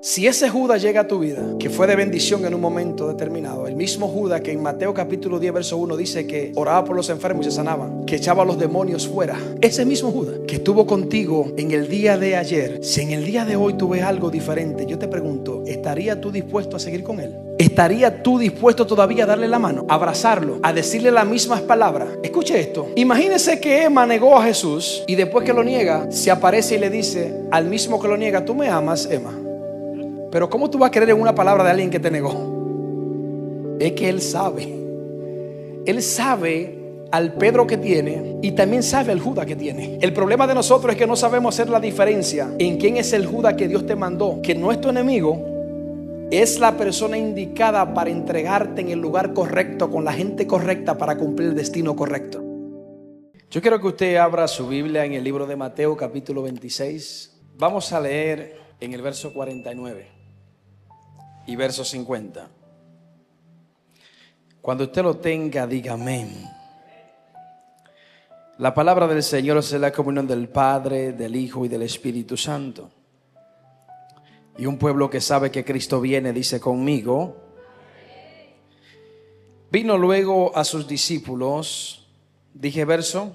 Si ese Judas llega a tu vida, que fue de bendición en un momento determinado, el mismo Judas que en Mateo capítulo 10 verso 1 dice que oraba por los enfermos y se sanaban, que echaba a los demonios fuera, ese mismo Judas que estuvo contigo en el día de ayer, si en el día de hoy tú ves algo diferente, yo te pregunto, ¿estarías tú dispuesto a seguir con él? ¿Estarías tú dispuesto todavía a darle la mano, a abrazarlo, a decirle las mismas palabras? Escuche esto, imagínese que Emma negó a Jesús y después que lo niega, se aparece y le dice al mismo que lo niega: tú me amas, Emma. Pero ¿cómo tú vas a creer en una palabra de alguien que te negó? Es que él sabe. Él sabe al Pedro que tiene y también sabe al Judas que tiene. El problema de nosotros es que no sabemos hacer la diferencia en quién es el Judas que Dios te mandó, que no es tu enemigo, es la persona indicada para entregarte en el lugar correcto, con la gente correcta, para cumplir el destino correcto. Yo quiero que usted abra su Biblia en el libro de Mateo capítulo 26. Vamos a leer en el verso 49 y verso 50. Cuando usted lo tenga, diga amén. La palabra del Señor es la comunión del Padre, del Hijo y del Espíritu Santo. Y un pueblo que sabe que Cristo viene dice conmigo: vino luego a sus discípulos, dije verso,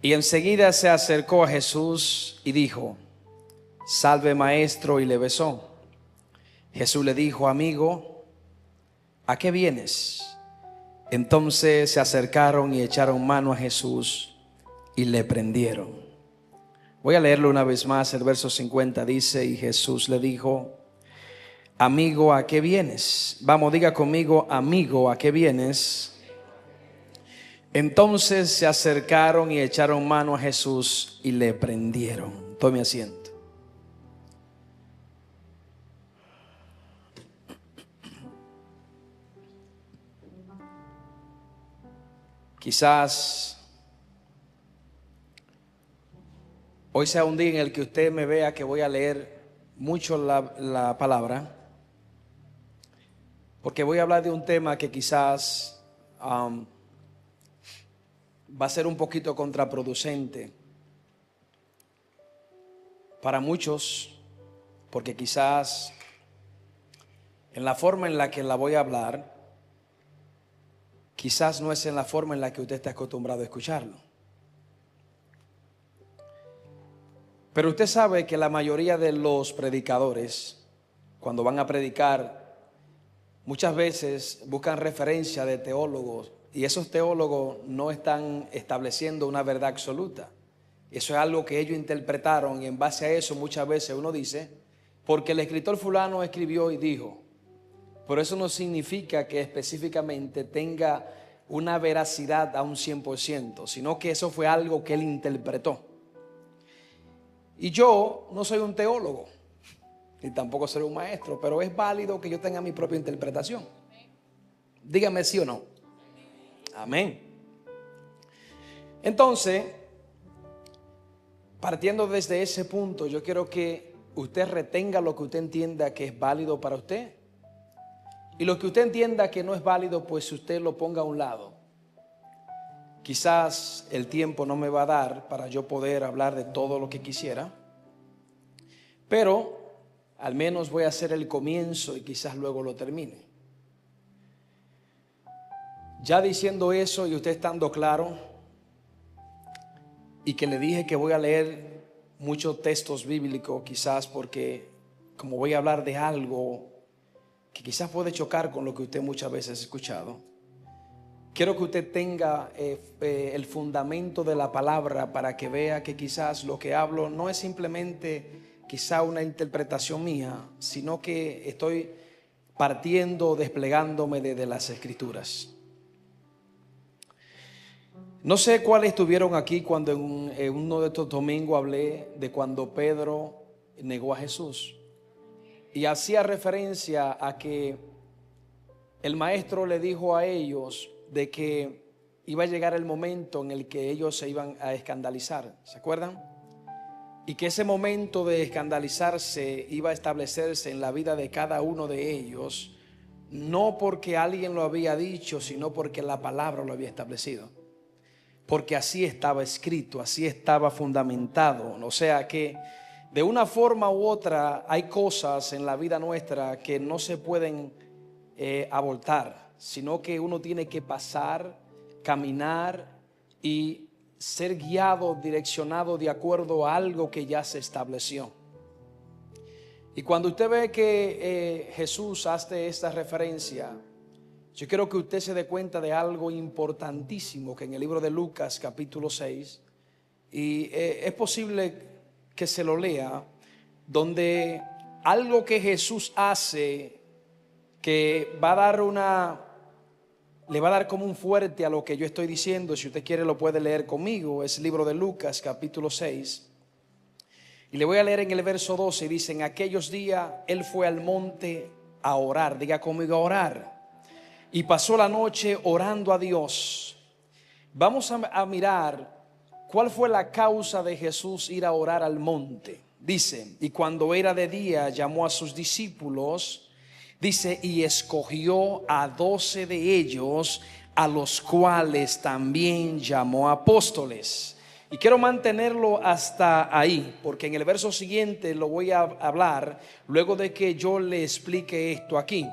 y enseguida se acercó a Jesús y dijo: salve maestro, y le besó. Jesús le dijo: amigo, ¿a qué vienes? Entonces se acercaron y echaron mano a Jesús y le prendieron. Voy a leerlo una vez más. El verso 50 dice: y Jesús le dijo: amigo, ¿a qué vienes? Vamos, diga conmigo: amigo, ¿a qué vienes? Entonces se acercaron y echaron mano a Jesús y le prendieron. Tome asiento. Quizás hoy sea un día en el que usted me vea que voy a leer mucho la palabra, porque voy a hablar de un tema que quizás va a ser un poquito contraproducente para muchos, porque quizás en la forma en la que la voy a hablar, quizás no es en la forma en la que usted está acostumbrado a escucharlo. Pero usted sabe que la mayoría de los predicadores, cuando van a predicar, muchas veces buscan referencia de teólogos, y esos teólogos no están estableciendo una verdad absoluta. Eso es algo que ellos interpretaron, y en base a eso muchas veces uno dice: porque el escritor fulano escribió y dijo. Pero eso no significa que específicamente tenga una veracidad a un 100%, sino que eso fue algo que él interpretó. Y yo no soy un teólogo, ni tampoco soy un maestro, pero es válido que yo tenga mi propia interpretación. Dígame sí o no. Amén. Entonces, partiendo desde ese punto, yo quiero que usted retenga lo que usted entienda que es válido para usted. Y lo que usted entienda que no es válido, pues usted lo ponga a un lado. Quizás el tiempo no me va a dar para yo poder hablar de todo lo que quisiera, pero al menos voy a hacer el comienzo y quizás luego lo termine. Ya diciendo eso y usted estando claro, y que le dije que voy a leer muchos textos bíblicos, quizás porque como voy a hablar de algo que quizás puede chocar con lo que usted muchas veces ha escuchado, quiero que usted tenga el fundamento de la palabra para que vea que quizás lo que hablo no es simplemente quizá una interpretación mía, sino que estoy partiendo, desplegándome desde las Escrituras. No sé cuáles estuvieron aquí cuando en uno de estos domingos hablé de cuando Pedro negó a Jesús. Y hacía referencia a que el maestro le dijo a ellos de que iba a llegar el momento en el que ellos se iban a escandalizar. ¿Se acuerdan? Y que ese momento de escandalizarse iba a establecerse en la vida de cada uno de ellos, no porque alguien lo había dicho, sino porque la palabra lo había establecido. Porque así estaba escrito, así estaba fundamentado. O sea que De una forma u otra hay cosas en la vida nuestra que no se pueden abortar, sino que uno tiene que pasar, caminar y ser guiado, direccionado de acuerdo a algo que ya se estableció. Y cuando usted ve que Jesús hace esta referencia, yo quiero que usted se dé cuenta de algo importantísimo que en el libro de Lucas capítulo 6, y es posible que se lo lea, donde algo que Jesús hace que va a dar le va a dar como un fuerte a lo que yo estoy diciendo. Si usted quiere lo puede leer conmigo. Es el libro de Lucas capítulo 6 y le voy a leer en el verso 12. Dice: en aquellos días él fue al monte a orar. Diga conmigo, a orar. Y pasó la noche orando a Dios. Vamos a mirar cuál fue la causa de Jesús ir a orar al monte. Dice: y cuando era de día llamó a sus discípulos, dice, y escogió a 12 de ellos, a los cuales también llamó apóstoles. Y quiero mantenerlo hasta ahí, porque en el verso siguiente lo voy a hablar luego de que yo le explique esto aquí.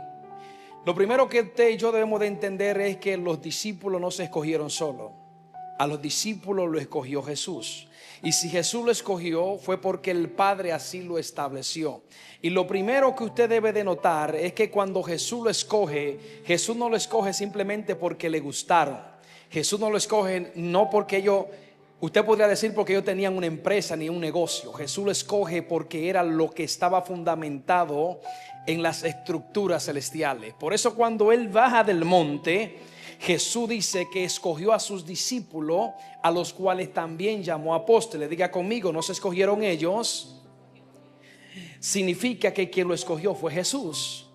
Lo primero que usted y yo debemos de entender es que los discípulos no se escogieron solos. A los discípulos lo escogió Jesús. Y si Jesús lo escogió fue porque el Padre así lo estableció. Y lo primero que usted debe de notar es que cuando Jesús lo escoge, Jesús no lo escoge simplemente porque le gustaron. Jesús no lo escoge no porque usted podría decir porque ellos tenían una empresa ni un negocio. Jesús lo escoge porque era lo que estaba fundamentado en las estructuras celestiales. Por eso cuando Él baja del monte, Jesús dice que escogió a sus discípulos, a los cuales también llamó apóstoles. Diga conmigo, no se escogieron ellos. Significa que quien lo escogió fue Jesús.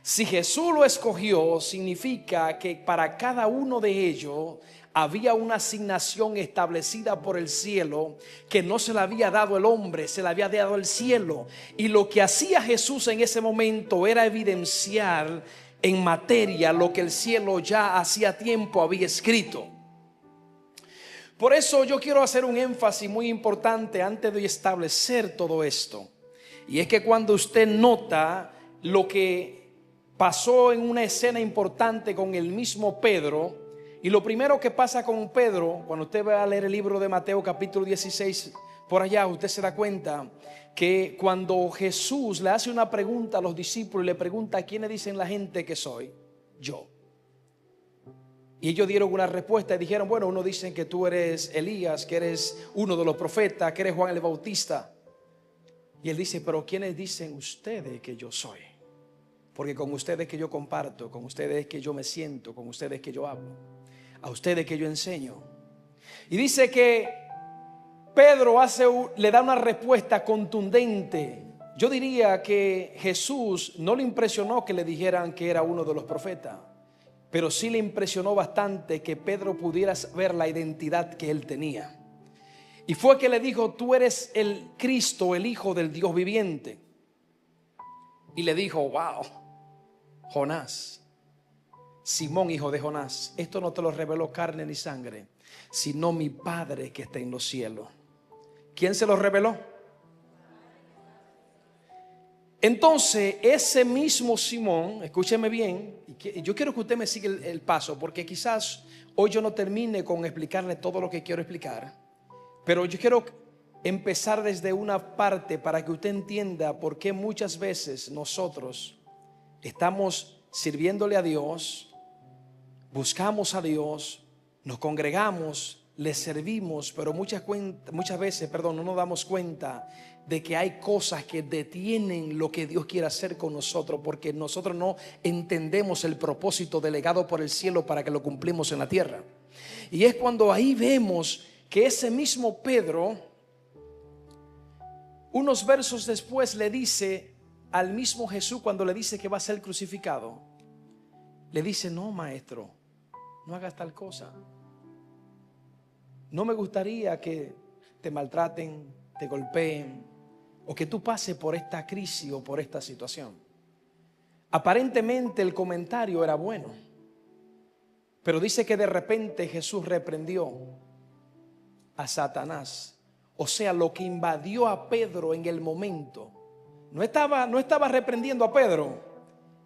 Si Jesús lo escogió, significa que para cada uno de ellos había una asignación establecida por el cielo que no se la había dado el hombre, se la había dado el cielo. Y lo que hacía Jesús en ese momento era evidenciar en materia lo que el cielo ya hacía tiempo había escrito. Por eso yo quiero hacer un énfasis muy importante antes de establecer todo esto. Y es que cuando usted nota lo que pasó en una escena importante con el mismo Pedro, y lo primero que pasa con Pedro, cuando usted va a leer el libro de Mateo capítulo 16, por allá usted se da cuenta que cuando Jesús le hace una pregunta a los discípulos, le pregunta: ¿quiénes dicen la gente que soy? Yo. Y ellos dieron una respuesta y dijeron: bueno, uno dicen que tú eres Elías, que eres uno de los profetas, que eres Juan el Bautista. Y él dice: pero ¿quiénes dicen ustedes que yo soy? Porque con ustedes que yo comparto, con ustedes que yo me siento, con ustedes que yo hablo, a ustedes que yo enseño. Y dice que Pedro le da una respuesta contundente. Yo diría que Jesús no le impresionó que le dijeran que era uno de los profetas, pero sí le impresionó bastante que Pedro pudiera ver la identidad que él tenía. Y fue que le dijo: tú eres el Cristo, el Hijo del Dios viviente. Y le dijo: wow, Jonás, Simón, hijo de Jonás, esto no te lo reveló carne ni sangre, sino mi Padre que está en los cielos. ¿Quién se lo reveló? Entonces ese mismo Simón, escúcheme bien, y yo quiero que usted me siga el paso, porque quizás hoy yo no termine con explicarle todo lo que quiero explicar, pero yo quiero empezar desde una parte para que usted entienda por qué muchas veces nosotros estamos sirviéndole a Dios, buscamos a Dios, nos congregamos, le servimos, pero muchas veces no nos damos cuenta de que hay cosas que detienen lo que Dios quiere hacer con nosotros, porque nosotros no entendemos el propósito delegado por el cielo para que lo cumplimos en la tierra. Y es cuando ahí vemos que ese mismo Pedro, unos versos después, le dice al mismo Jesús, cuando le dice que va a ser crucificado, le dice: no, maestro, no hagas tal cosa. No me gustaría que te maltraten, te golpeen, o que tú pases por esta crisis o por esta situación. Aparentemente el comentario era bueno, pero dice que de repente Jesús reprendió a Satanás, O sea, lo que invadió a Pedro en el momento. No estaba reprendiendo a Pedro.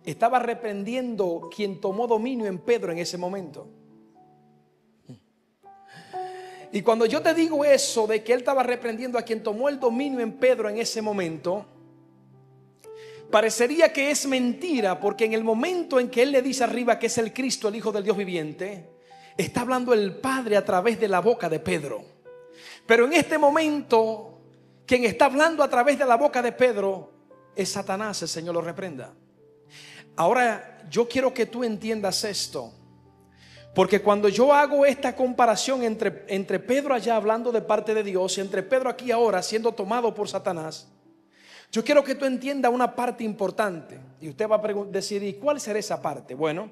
Estaba reprendiendo quien tomó dominio en Pedro en ese momento. Y cuando yo te digo eso de que él estaba reprendiendo a quien tomó el dominio en Pedro en ese momento, parecería que es mentira, porque en el momento en que él le dice arriba que es el Cristo, el Hijo del Dios viviente, está hablando el Padre a través de la boca de Pedro. Pero en este momento, quien está hablando a través de la boca de Pedro es Satanás. El Señor lo reprenda. Ahora yo quiero que tú entiendas esto, porque cuando yo hago esta comparación entre Pedro allá hablando de parte de Dios y entre Pedro aquí ahora siendo tomado por Satanás, yo quiero que tú entiendas una parte importante. Y usted va a decir, ¿y cuál será esa parte? Bueno,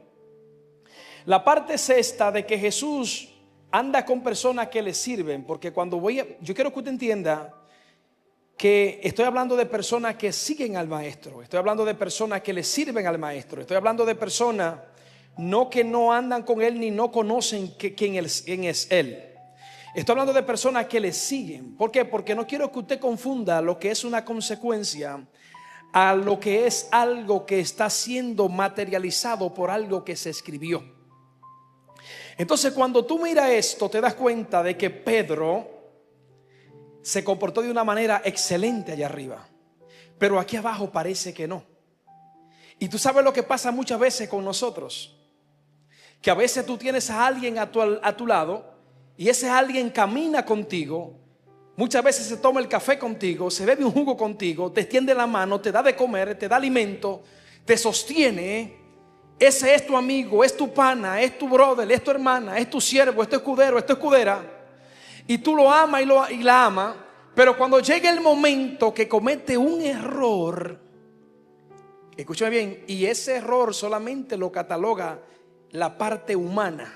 la parte es esta de que Jesús anda con personas que le sirven. Porque yo quiero que usted entienda que estoy hablando de personas que siguen al maestro. Estoy hablando de personas que le sirven al maestro. Estoy hablando de personas que no andan con él ni no conocen quién es él. Estoy hablando de personas que le siguen. ¿Por qué? Porque no quiero que usted confunda lo que es una consecuencia a lo que es algo que está siendo materializado por algo que se escribió. Entonces, cuando tú miras esto, te das cuenta de que Pedro se comportó de una manera excelente allá arriba, pero aquí abajo parece que no. Y tú sabes lo que pasa muchas veces con nosotros, que a veces tú tienes a alguien a tu lado y ese alguien camina contigo. Muchas veces se toma el café contigo, se bebe un jugo contigo, te extiende la mano, te da de comer, te da alimento, te sostiene. Ese es tu amigo, es tu pana, es tu brother, es tu hermana, es tu siervo, es tu escudero, es tu escudera. Y tú lo amas y la amas. Pero cuando llega el momento que comete un error, escúchame bien, y ese error solamente lo cataloga la parte humana.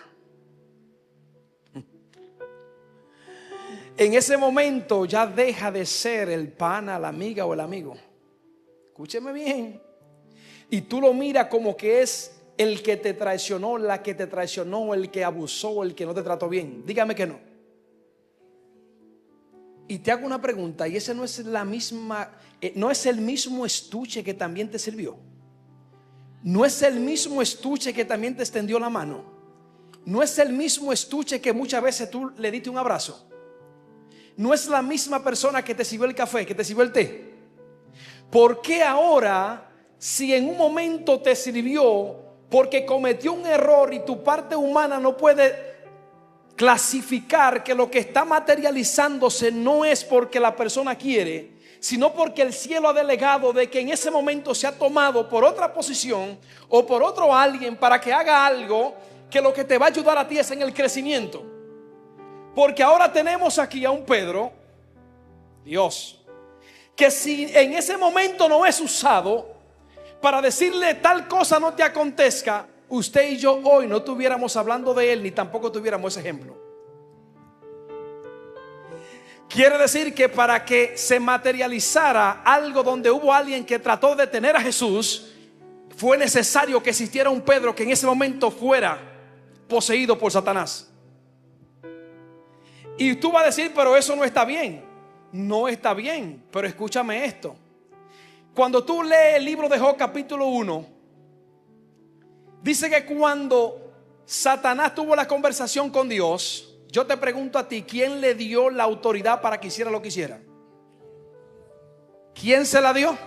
En ese momento ya deja de ser el pana, la amiga o el amigo. Escúcheme bien. Y tú lo miras como que es el que te traicionó, la que te traicionó, el que abusó, el que no te trató bien. Dígame que no. Y te hago una pregunta, ¿y ese no es no es el mismo estuche que también te sirvió? ¿No es el mismo estuche que también te extendió la mano? ¿No es el mismo estuche que muchas veces tú le diste un abrazo? ¿No es la misma persona que te sirvió el café, que te sirvió el té? ¿Por qué ahora, si en un momento te sirvió porque cometió un error y tu parte humana no puede clasificar que lo que está materializándose no es porque la persona quiere, sino porque el cielo ha delegado de que en ese momento se ha tomado por otra posición o por otro alguien para que haga algo que lo que te va a ayudar a ti es en el crecimiento? Porque ahora tenemos aquí a un Pedro, Dios, que si en ese momento no es usado para decirle tal cosa no te acontezca, usted y yo hoy no estuviéramos hablando de él, ni tampoco tuviéramos ese ejemplo. Quiere decir que para que se materializara algo donde hubo alguien que trató de detener a Jesús, fue necesario que existiera un Pedro que en ese momento fuera poseído por Satanás. Y tú vas a decir, pero eso no está bien. No está bien, pero escúchame esto. Cuando tú lees el libro de Job capítulo 1, dice que cuando Satanás tuvo la conversación con Dios, yo te pregunto a ti, ¿quién le dio la autoridad para que hiciera lo que hiciera? ¿Quién se la dio?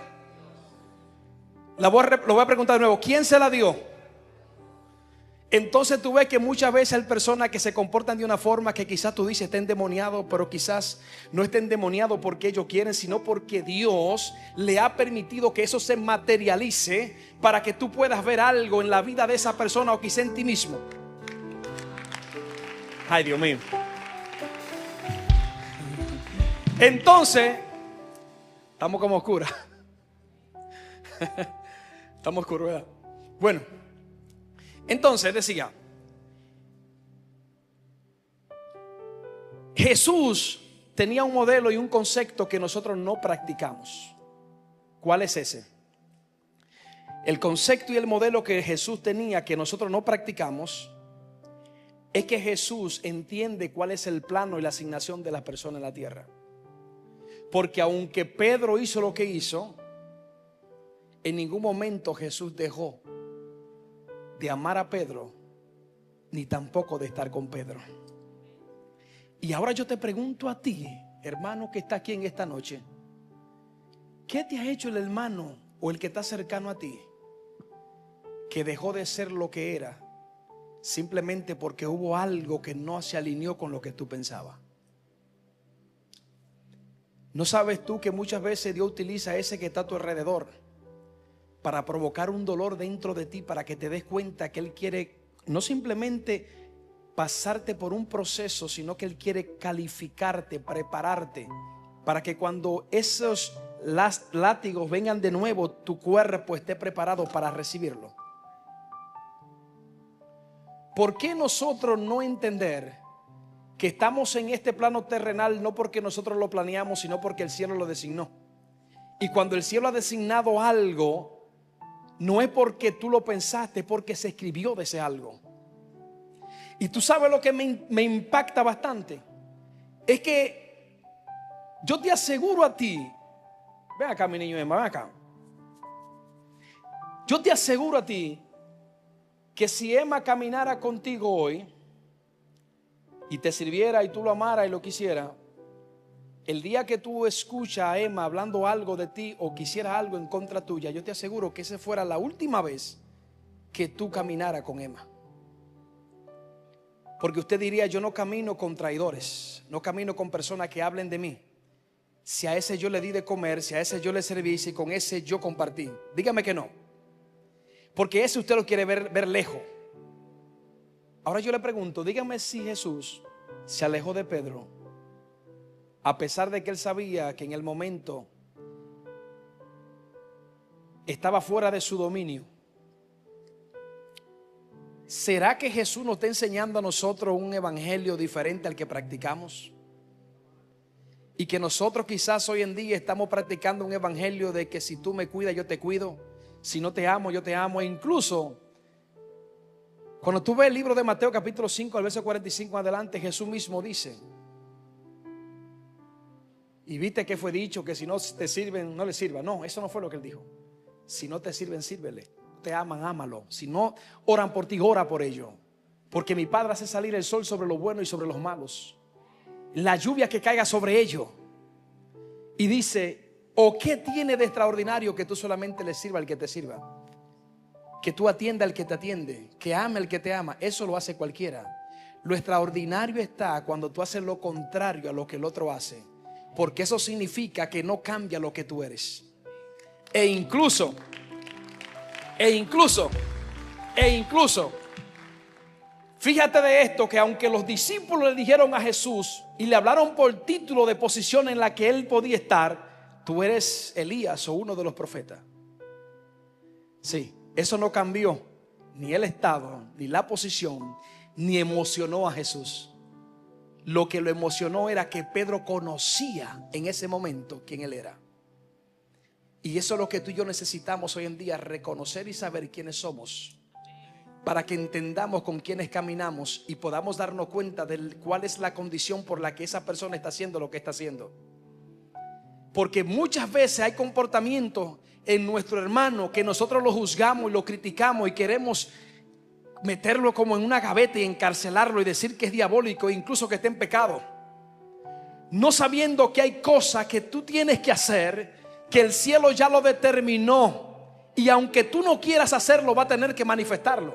Lo voy a preguntar de nuevo, ¿quién se la dio? Entonces tú ves que muchas veces hay personas que se comportan de una forma que quizás tú dices está endemoniado, pero quizás no está endemoniado porque ellos quieren, sino porque Dios le ha permitido que eso se materialice para que tú puedas ver algo en la vida de esa persona o quizás en ti mismo. Ay, Dios mío. Entonces, estamos como oscuras. Estamos oscuros, ¿verdad? Bueno, entonces decía, Jesús tenía un modelo y un concepto que nosotros no practicamos. ¿Cuál es ese? El concepto y el modelo que Jesús tenía que nosotros no practicamos es que Jesús entiende cuál es el plano y la asignación de la persona en la tierra. Porque aunque Pedro hizo lo que hizo, en ningún momento Jesús dejó de amar a Pedro, ni tampoco de estar con Pedro. Y ahora yo te pregunto a ti, hermano que está aquí en esta noche, ¿qué te ha hecho el hermano o el que está cercano a ti que dejó de ser lo que era simplemente porque hubo algo que no se alineó con lo que tú pensabas? ¿No sabes tú que muchas veces Dios utiliza ese que está a tu alrededor para provocar un dolor dentro de ti, para que te des cuenta que Él quiere no simplemente pasarte por un proceso, sino que Él quiere calificarte, prepararte, para que cuando esos látigos vengan de nuevo, tu cuerpo esté preparado para recibirlo? ¿Por qué nosotros no entender que estamos en este plano terrenal no porque nosotros lo planeamos, sino porque el cielo lo designó? Y cuando el cielo ha designado algo, no es porque tú lo pensaste, es porque se escribió de ese algo. Y tú sabes lo que me impacta bastante, es que yo te aseguro a ti, ven acá mi niño Emma, ven acá. Yo te aseguro a ti que si Emma caminara contigo hoy y te sirviera y tú lo amaras y lo quisieras, el día que tú escuchas a Emma hablando algo de ti o quisiera algo en contra tuya, yo te aseguro que esa fuera la última vez que tú caminaras con Emma. Porque usted diría: yo no camino con traidores, no camino con personas que hablen de mí. Si a ese yo le di de comer, si a ese yo le serví, si con ese yo compartí. Dígame que no. Porque ese usted lo quiere ver lejos. Ahora yo le pregunto, dígame si Jesús se alejó de Pedro, a pesar de que él sabía que en el momento estaba fuera de su dominio. ¿Será que Jesús nos está enseñando a nosotros un evangelio diferente al que practicamos? Y que nosotros quizás hoy en día estamos practicando un evangelio de que si tú me cuidas, yo te cuido. Si no te amo, yo te amo. E incluso cuando tú ves el libro de Mateo capítulo 5, al verso 45 adelante, Jesús mismo dice: y viste que fue dicho que si no te sirven, no le sirva. No, eso no fue lo que él dijo. Si no te sirven, sírvele. Te aman, ámalo. Si no oran por ti, ora por ello. Porque mi Padre hace salir el sol sobre los buenos y sobre los malos, la lluvia que caiga sobre ellos. Y dice: ¿o qué tiene de extraordinario que tú solamente le sirva al que te sirva? Que tú atienda al que te atiende, que ame al que te ama. Eso lo hace cualquiera. Lo extraordinario está cuando tú haces lo contrario a lo que el otro hace, porque eso significa que no cambia lo que tú eres. E incluso fíjate de esto, que aunque los discípulos le dijeron a Jesús y le hablaron por título de posición en la que él podía estar: tú eres Elías o uno de los profetas. Sí, eso no cambió ni el estado, ni la posición, ni emocionó a Jesús. Lo que lo emocionó era que Pedro conocía en ese momento quién él era. Y eso es lo que tú y yo necesitamos hoy en día: reconocer y saber quiénes somos, para que entendamos con quiénes caminamos y podamos darnos cuenta de cuál es la condición por la que esa persona está haciendo lo que está haciendo. Porque muchas veces hay comportamientos en nuestro hermano que nosotros lo juzgamos y lo criticamos y queremos meterlo como en una gaveta y encarcelarlo y decir que es diabólico e incluso que está en pecado, no sabiendo que hay cosas que tú tienes que hacer, que el cielo ya lo determinó, y aunque tú no quieras hacerlo, va a tener que manifestarlo.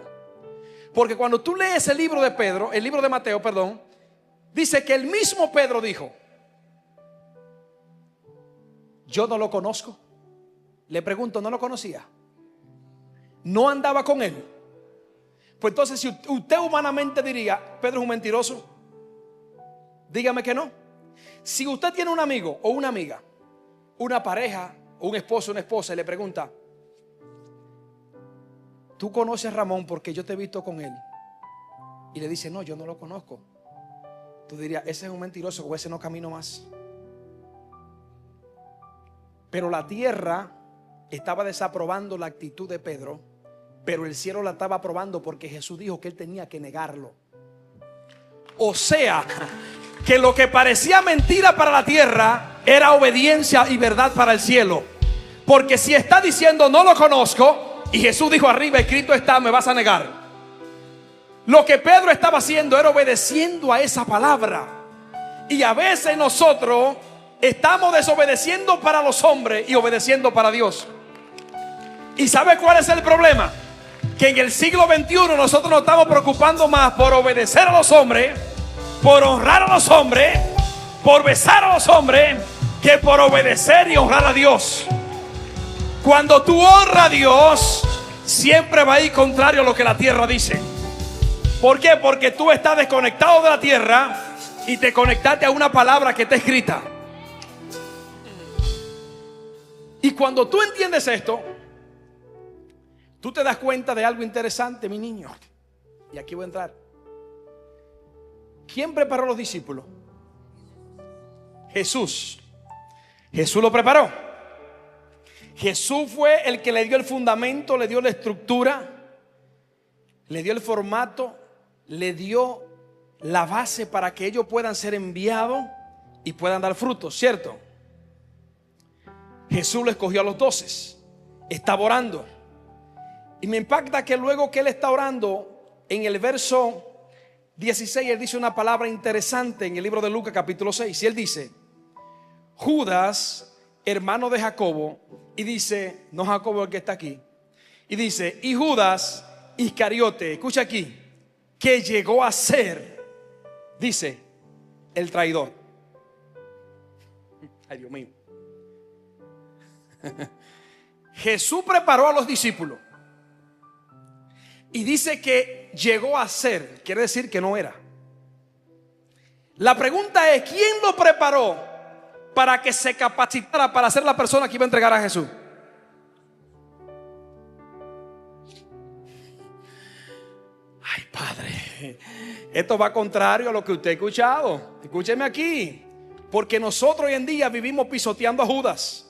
Porque cuando tú lees el libro de Pedro, el libro de Mateo, perdón, dice que el mismo Pedro dijo: yo no lo conozco. Le pregunto, ¿no lo conocía? ¿No andaba con él? Pues entonces, si usted humanamente diría: Pedro es un mentiroso, dígame que no. Si usted tiene un amigo o una amiga, una pareja, un esposo, una esposa, y le pregunta: ¿tú conoces a Ramón porque yo te he visto con él? Y le dice: no, yo no lo conozco. Tú dirías: ese es un mentiroso, o ese no camino más. Pero la tierra estaba desaprobando la actitud de Pedro, pero el cielo la estaba aprobando, porque Jesús dijo que él tenía que negarlo. O sea, que lo que parecía mentira para la tierra, era obediencia y verdad para el cielo. Porque si está diciendo no lo conozco, y Jesús dijo arriba, escrito está, me vas a negar, lo que Pedro estaba haciendo era obedeciendo a esa palabra. Y a veces nosotros estamos desobedeciendo para los hombres y obedeciendo para Dios. ¿Y sabe cuál es el problema? Que en el siglo XXI nosotros nos estamos preocupando más por obedecer a los hombres, por honrar a los hombres, por besar a los hombres, que por obedecer y honrar a Dios. Cuando tú honras a Dios, siempre va a ir contrario a lo que la tierra dice. ¿Por qué? Porque tú estás desconectado de la tierra y te conectaste a una palabra que está escrita. Y cuando tú entiendes esto, tú te das cuenta de algo interesante, mi niño. Y aquí voy a entrar. ¿Quién preparó a los discípulos? Jesús. Jesús lo preparó. Jesús fue el que le dio el fundamento, le dio la estructura, le dio el formato, le dio la base para que ellos puedan ser enviados y puedan dar frutos, ¿cierto? Jesús le escogió a los 12. Estaba orando. Y me impacta que luego que él está orando, en el verso 16, él dice una palabra interesante en el libro de Lucas capítulo 6. Y él dice: Judas, hermano de Jacobo. Y dice, no Jacobo el que está aquí. Y dice, y Judas Iscariote, escucha aquí, que llegó a ser, dice, el traidor. Ay, Dios mío. Jesús preparó a los discípulos. Y dice que llegó a ser, quiere decir que no era. La pregunta es, ¿quién lo preparó para que se capacitara para ser la persona que iba a entregar a Jesús? Ay, Padre, esto va contrario a lo que usted ha escuchado. Escúcheme aquí. Porque nosotros hoy en día vivimos pisoteando a Judas,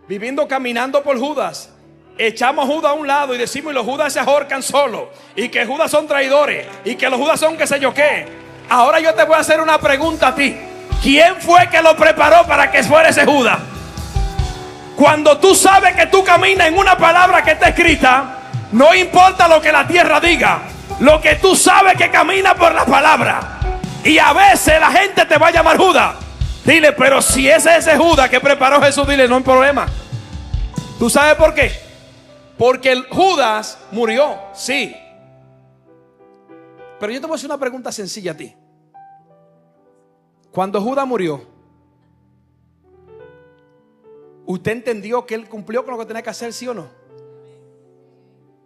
viviendo caminando por Judas. Echamos a Judas a un lado y decimos, y los Judas se ahorcan solos, y que Judas son traidores, y que los Judas son qué sé yo qué. Ahora yo te voy a hacer una pregunta a ti. ¿Quién fue que lo preparó para que fuera ese Judas? Cuando tú sabes que tú caminas en una palabra que está escrita, no importa lo que la tierra diga, lo que tú sabes que camina por la palabra. Y a veces la gente te va a llamar Judas. Dile, pero si ese es ese Judas que preparó Jesús, dile, no hay problema. ¿Tú sabes por qué? Porque el Judas murió, sí. Pero yo te voy a hacer una pregunta sencilla a ti. Cuando Judas murió, ¿usted entendió que él cumplió con lo que tenía que hacer, sí o no?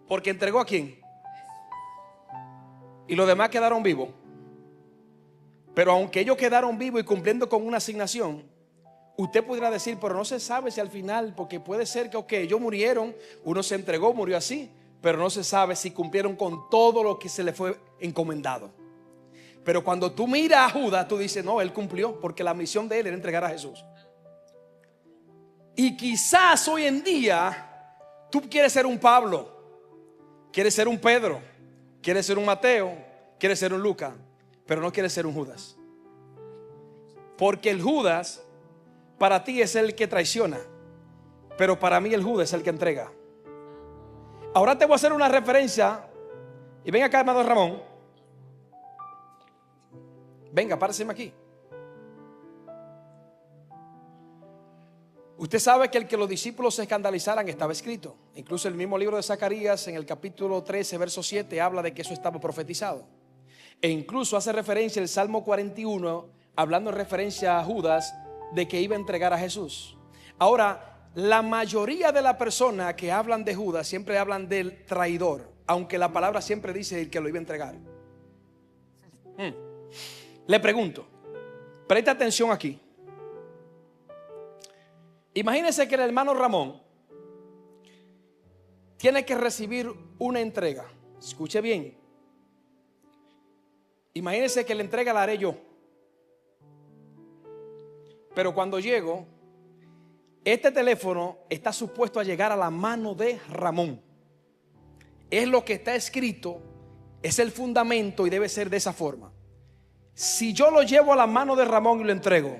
Porque entregó a quién. Y los demás quedaron vivos. Pero aunque ellos quedaron vivos y cumpliendo con una asignación, usted pudiera decir, pero no se sabe si al final, porque puede ser que, ok, ellos murieron, uno se entregó, murió así, pero no se sabe si cumplieron con todo lo que se le fue encomendado. Pero cuando tú miras a Judas, tú dices, no, él cumplió, porque la misión de él era entregar a Jesús. Y quizás hoy en día tú quieres ser un Pablo, quieres ser un Pedro, quieres ser un Mateo, quieres ser un Lucas, pero no quieres ser un Judas. Porque el Judas para ti es el que traiciona, pero para mí el Judas es el que entrega. Ahora te voy a hacer una referencia. Y ven acá, hermano Ramón. Venga, párese aquí. Usted sabe que el que los discípulos se escandalizaran estaba escrito. Incluso el mismo libro de Zacarías, en el capítulo 13, verso 7, habla de que eso estaba profetizado. E incluso hace referencia el Salmo 41, hablando en referencia a Judas, de que iba a entregar a Jesús. Ahora, la mayoría de las personas que hablan de Judas siempre hablan del traidor, aunque la palabra siempre dice el que lo iba a entregar. Le pregunto, presta atención aquí. Imagínense que el hermano Ramón tiene que recibir una entrega. Escuche bien. Imagínense que la entrega la haré yo. Pero cuando llego, este teléfono está supuesto a llegar a la mano de Ramón. Es lo que está escrito, es el fundamento y debe ser de esa forma. Si yo lo llevo a la mano de Ramón y lo entrego,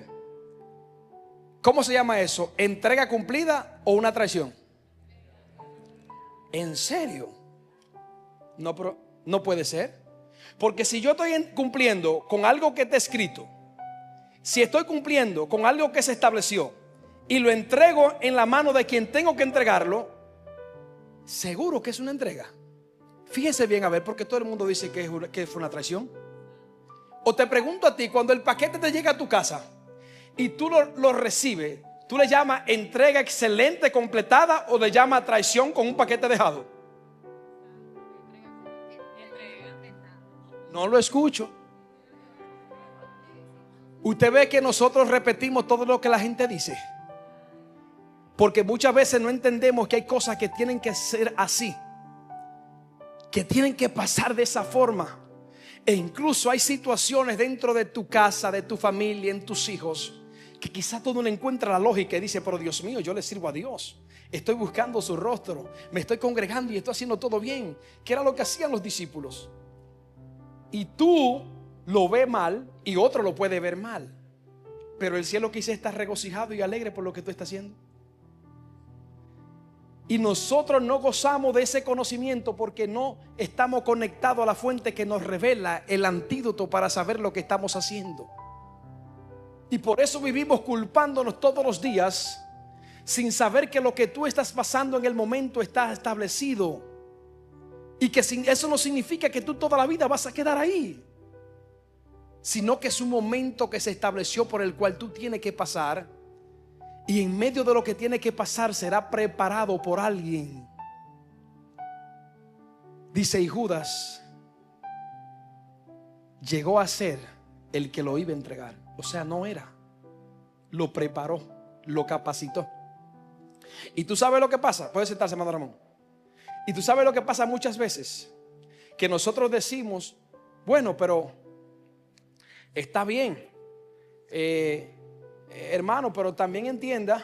¿Cómo se llama eso? ¿Entrega cumplida o una traición? ¿En serio? No, pero no puede ser. Porque si yo estoy cumpliendo con algo que está escrito, si estoy cumpliendo con algo que se estableció y lo entrego en la mano de quien tengo que entregarlo, seguro que es una entrega. Fíjese bien, a ver, porque todo el mundo dice que fue una traición. O te pregunto a ti, cuando el paquete te llega a tu casa y tú lo recibes, ¿tú le llamas entrega excelente, completada, o le llamas traición con un paquete dejado? No lo escucho. Usted ve que nosotros repetimos todo lo que la gente dice, porque muchas veces no entendemos que hay cosas que tienen que ser así, que tienen que pasar de esa forma. E incluso hay situaciones dentro de tu casa, de tu familia, en tus hijos, que quizás tú no le encuentras la lógica y dice: pero Dios mío, yo le sirvo a Dios, estoy buscando su rostro, me estoy congregando y estoy haciendo todo bien, que era lo que hacían los discípulos. Y tú lo ves mal y otro lo puede ver mal, pero el cielo quizás está regocijado y alegre por lo que tú estás haciendo. Y nosotros no gozamos de ese conocimiento porque no estamos conectados a la fuente que nos revela el antídoto para saber lo que estamos haciendo. Y por eso vivimos culpándonos todos los días, sin saber que lo que tú estás pasando en el momento está establecido, y que eso no significa que tú toda la vida vas a quedar ahí, sino que es un momento que se estableció por el cual tú tienes que pasar. Y en medio de lo que tiene que pasar será preparado por alguien. Dice: y Judas llegó a ser el que lo iba a entregar. O sea, no era, lo preparó, lo capacitó. Y tú sabes lo que pasa. Puede sentarse, hermano Ramón. Y tú sabes lo que pasa muchas veces, que nosotros decimos: bueno, pero está bien, hermano, pero también entienda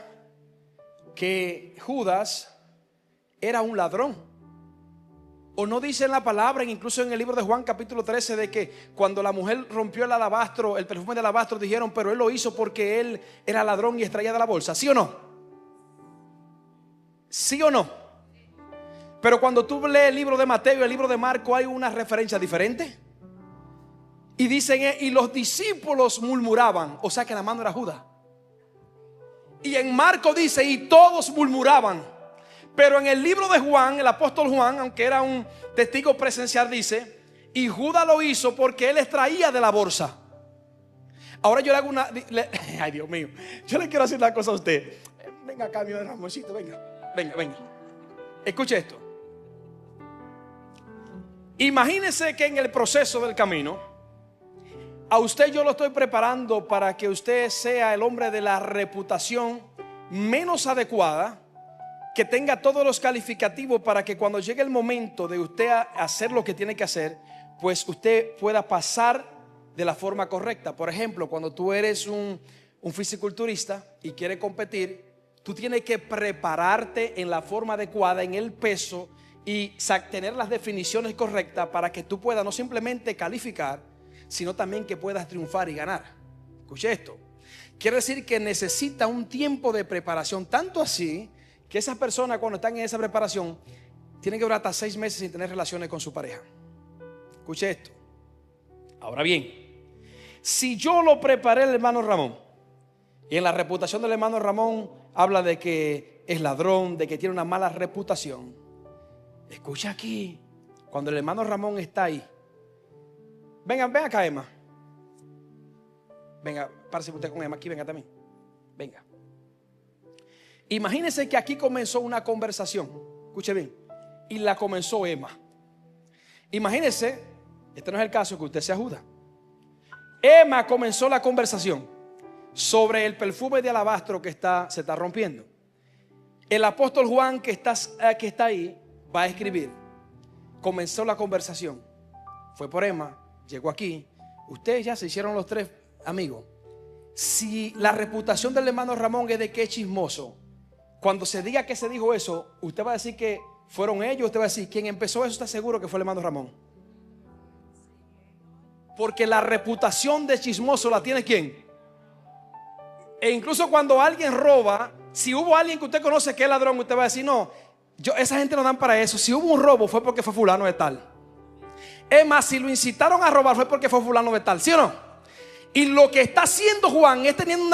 que Judas era un ladrón. O no dice en la palabra, incluso en el libro de Juan capítulo 13, de que cuando la mujer rompió el alabastro, el perfume de alabastro, dijeron: pero él lo hizo porque él era ladrón y extraía de la bolsa. ¿Sí o no? ¿Sí o no? Pero cuando tú lees el libro de Mateo y el libro de Marco, hay una referencia diferente. Y dicen: y los discípulos murmuraban. O sea que la mano era Judas. Y en Marco dice: y todos murmuraban. Pero en el libro de Juan, el apóstol Juan, aunque era un testigo presencial, dice: y Judas lo hizo porque él extraía de la bolsa. Ahora yo le hago ay, Dios mío, yo le quiero hacer una cosa a usted. Venga acá, mi Ramoncito, venga. Escuche esto. Imagínese que en el proceso del camino, a usted yo lo estoy preparando para que usted sea el hombre de la reputación menos adecuada, que tenga todos los calificativos para que cuando llegue el momento de usted hacer lo que tiene que hacer, pues usted pueda pasar de la forma correcta. Por ejemplo, cuando tú eres un fisiculturista y quieres competir, tú tienes que prepararte en la forma adecuada, en el peso, y tener las definiciones correctas para que tú puedas no simplemente calificar, sino también que puedas triunfar y ganar. Escuche esto. Quiere decir que necesita un tiempo de preparación, tanto así que esas personas, cuando están en esa preparación, tienen que durar hasta 6 meses sin tener relaciones con su pareja. Escuche esto. Ahora bien, si yo lo preparé el hermano Ramón, y en la reputación del hermano Ramón habla de que es ladrón, de que tiene una mala reputación, escucha aquí, cuando el hermano Ramón está ahí, ven acá, Emma. Venga, párese usted con Emma aquí, venga también. Venga. Imagínense que aquí comenzó una conversación. Escuche bien. Y la comenzó Emma. Imagínense, este no es el caso que usted sea Judas. Emma comenzó la conversación sobre el perfume de alabastro que se está rompiendo. El apóstol Juan que está ahí va a escribir. Comenzó la conversación. Fue por Emma, llegó aquí. Ustedes ya se hicieron los 3 amigos. Si la reputación del hermano Ramón es de que es chismoso, cuando se diga que se dijo eso, usted va a decir que fueron ellos. Usted va a decir: quien empezó eso está seguro que fue el hermano Ramón. Porque la reputación de chismoso la tiene ¿quién? E incluso cuando alguien roba, si hubo alguien que usted conoce que es ladrón, usted va a decir, no, esa gente no dan para eso. Si hubo un robo fue porque fue fulano de tal. Es más, si lo incitaron a robar fue porque fue fulano de tal, ¿sí o no? Y lo que está haciendo Juan es teniendo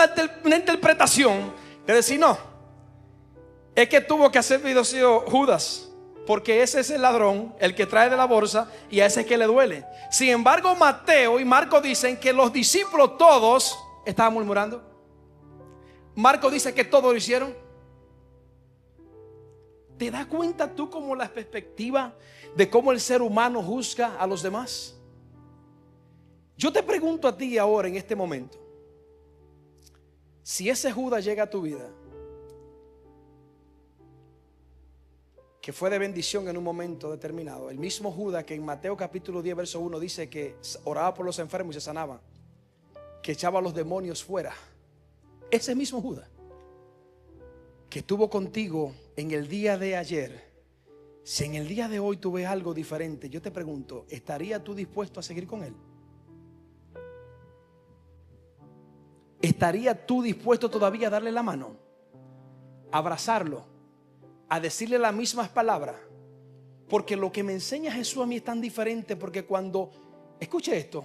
una interpretación de decir, no, es que tuvo que haber sido Judas, porque ese es el ladrón, el que trae de la bolsa, y a ese es que le duele. Sin embargo, Mateo y Marco dicen que los discípulos todos estaban murmurando. Marco dice que todos lo hicieron. ¿Te das cuenta tú cómo la perspectiva de cómo el ser humano juzga a los demás? Yo te pregunto a ti ahora en este momento, si ese Judas llega a tu vida, que fue de bendición en un momento determinado, el mismo Judas que en Mateo capítulo 10 verso 1 dice que oraba por los enfermos y se sanaba, que echaba a los demonios fuera, ese mismo Judas que estuvo contigo en el día de ayer, si en el día de hoy tú ves algo diferente, yo te pregunto, ¿estarías tú dispuesto a seguir con él? ¿Estarías tú dispuesto todavía a darle la mano, a abrazarlo, a decirle las mismas palabras? Porque lo que me enseña Jesús a mí es tan diferente, porque cuando, escuche esto,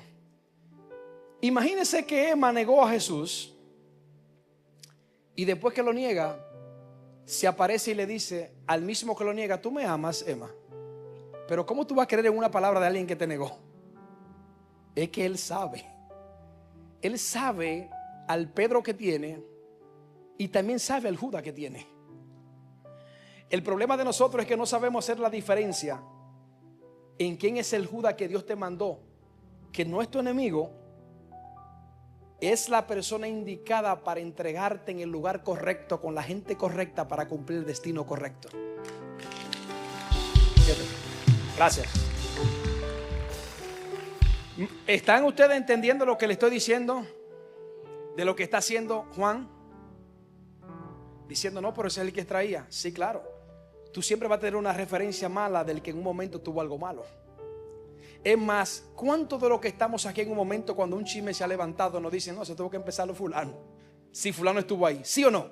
imagínese que Emma negó a Jesús y después que lo niega, se aparece y le dice al mismo que lo niega, tú me amas, Emma, pero ¿cómo tú vas a creer en una palabra de alguien que te negó? Es que él sabe al Pedro que tiene y también sabe al Judas que tiene. El problema de nosotros es que no sabemos hacer la diferencia en quién es el Judas que Dios te mandó, que no es tu enemigo, es la persona indicada para entregarte en el lugar correcto, con la gente correcta, para cumplir el destino correcto. Gracias. ¿Están ustedes entendiendo lo que le estoy diciendo? De lo que está haciendo Juan. Diciendo, no, pero ese es el que traía. Sí, claro. Tú siempre vas a tener una referencia mala del que en un momento tuvo algo malo. Es más, ¿cuántos de los que estamos aquí en un momento, cuando un chisme se ha levantado, nos dicen, no, se tuvo que empezar lo fulano? Si fulano estuvo ahí, ¿sí o no?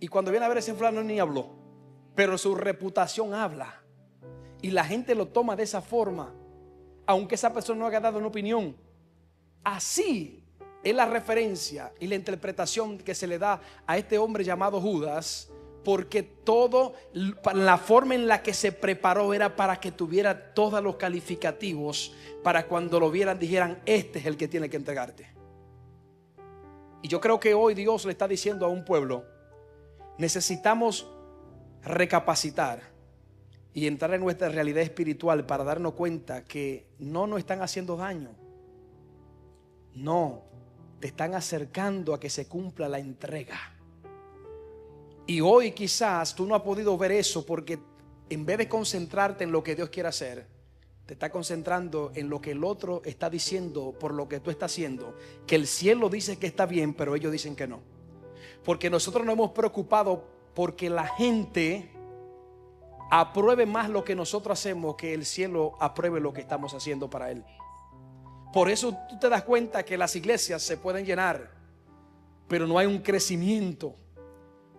Y cuando viene a ver ese fulano ni habló, pero su reputación habla. Y la gente lo toma de esa forma, aunque esa persona no haya dado una opinión. Así es la referencia y la interpretación que se le da a este hombre llamado Judas, porque todo, la forma en la que se preparó era para que tuviera todos los calificativos, para cuando lo vieran dijeran, este es el que tiene que entregarte. Y yo creo que hoy Dios le está diciendo a un pueblo, necesitamos recapacitar y entrar en nuestra realidad espiritual para darnos cuenta que no nos están haciendo daño, no, te están acercando a que se cumpla la entrega. Y hoy quizás tú no has podido ver eso, porque en vez de concentrarte en lo que Dios quiere hacer, te está concentrando en lo que el otro está diciendo por lo que tú estás haciendo. Que el cielo dice que está bien, pero ellos dicen que no. Porque nosotros nos hemos preocupado porque la gente apruebe más lo que nosotros hacemos, que el cielo apruebe lo que estamos haciendo para él. Por eso tú te das cuenta que las iglesias se pueden llenar, pero no hay un crecimiento.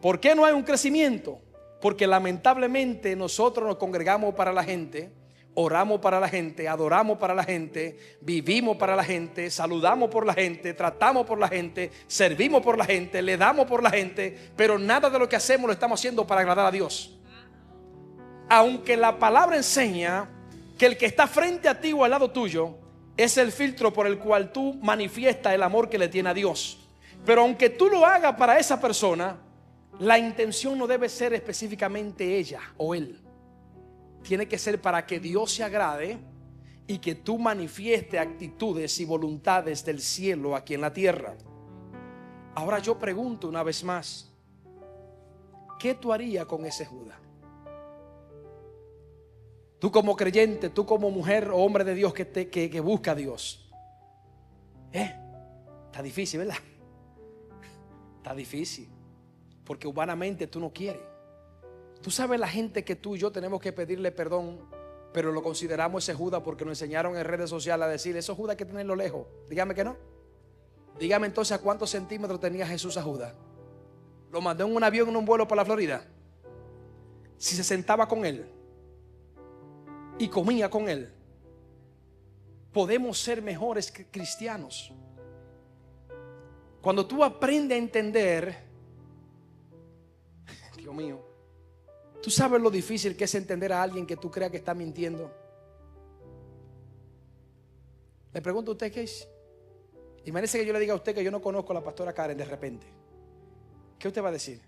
¿Por qué no hay un crecimiento? Porque lamentablemente nosotros nos congregamos para la gente, oramos para la gente, adoramos para la gente, vivimos para la gente, saludamos por la gente, tratamos por la gente, servimos por la gente, le damos por la gente, pero nada de lo que hacemos lo estamos haciendo para agradar a Dios. Aunque la palabra enseña que el que está frente a ti o al lado tuyo es el filtro por el cual tú manifiestas el amor que le tiene a Dios. Pero aunque tú lo hagas para esa persona, la intención no debe ser específicamente ella o él. Tiene que ser para que Dios se agrade y que tú manifiestes actitudes y voluntades del cielo aquí en la tierra. Ahora yo pregunto una vez más, ¿qué tú harías con ese Judas? Tú como creyente, tú como mujer o hombre de Dios que busca a Dios. Está difícil, ¿verdad? Está difícil. Porque humanamente tú no quieres. Tú sabes la gente que tú y yo tenemos que pedirle perdón, pero lo consideramos ese Judas porque nos enseñaron en redes sociales a decir, esos Judas hay que tenerlo lejos. Dígame que no. Dígame entonces, ¿a cuántos centímetros tenía Jesús a Judas? Lo mandó en un avión, en un vuelo para la Florida. Si se sentaba con él y comía con él, podemos ser mejores cristianos. Cuando tú aprendes a entender, Dios mío, tú sabes lo difícil que es entender a alguien que tú creas que está mintiendo. Le pregunto a usted qué es. Imagínese que yo le diga a usted que yo no conozco a la pastora Karen de repente. ¿Qué usted va a decir?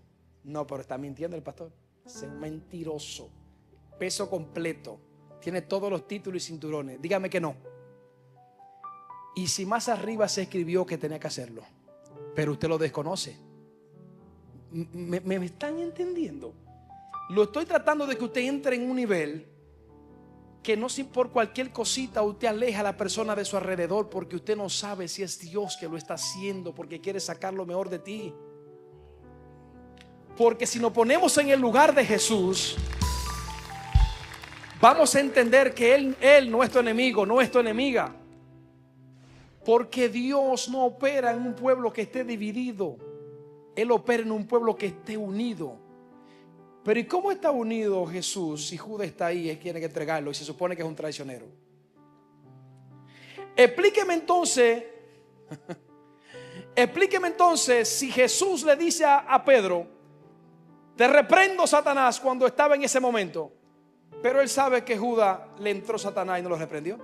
No, pero está mintiendo el pastor. Es un mentiroso. Peso completo. Tiene todos los títulos y cinturones. Dígame que no. Y si más arriba se escribió que tenía que hacerlo, pero usted lo desconoce. ¿Me están entendiendo? Lo estoy tratando de que usted entre en un nivel que no, si por cualquier cosita usted aleja a la persona de su alrededor, porque usted no sabe si es Dios que lo está haciendo, porque quiere sacar lo mejor de ti. Porque si nos ponemos en el lugar de Jesús, vamos a entender que Él no es tu enemigo, no es tu enemiga. Porque Dios no opera en un pueblo que esté dividido. Él opera en un pueblo que esté unido. Pero ¿y cómo está unido Jesús si Judas está ahí y tiene que entregarlo y se supone que es un traicionero? Explíqueme entonces si Jesús le dice a Pedro: te reprendo, Satanás, cuando estaba en ese momento, pero él sabe que Judas le entró Satanás y no lo reprendió.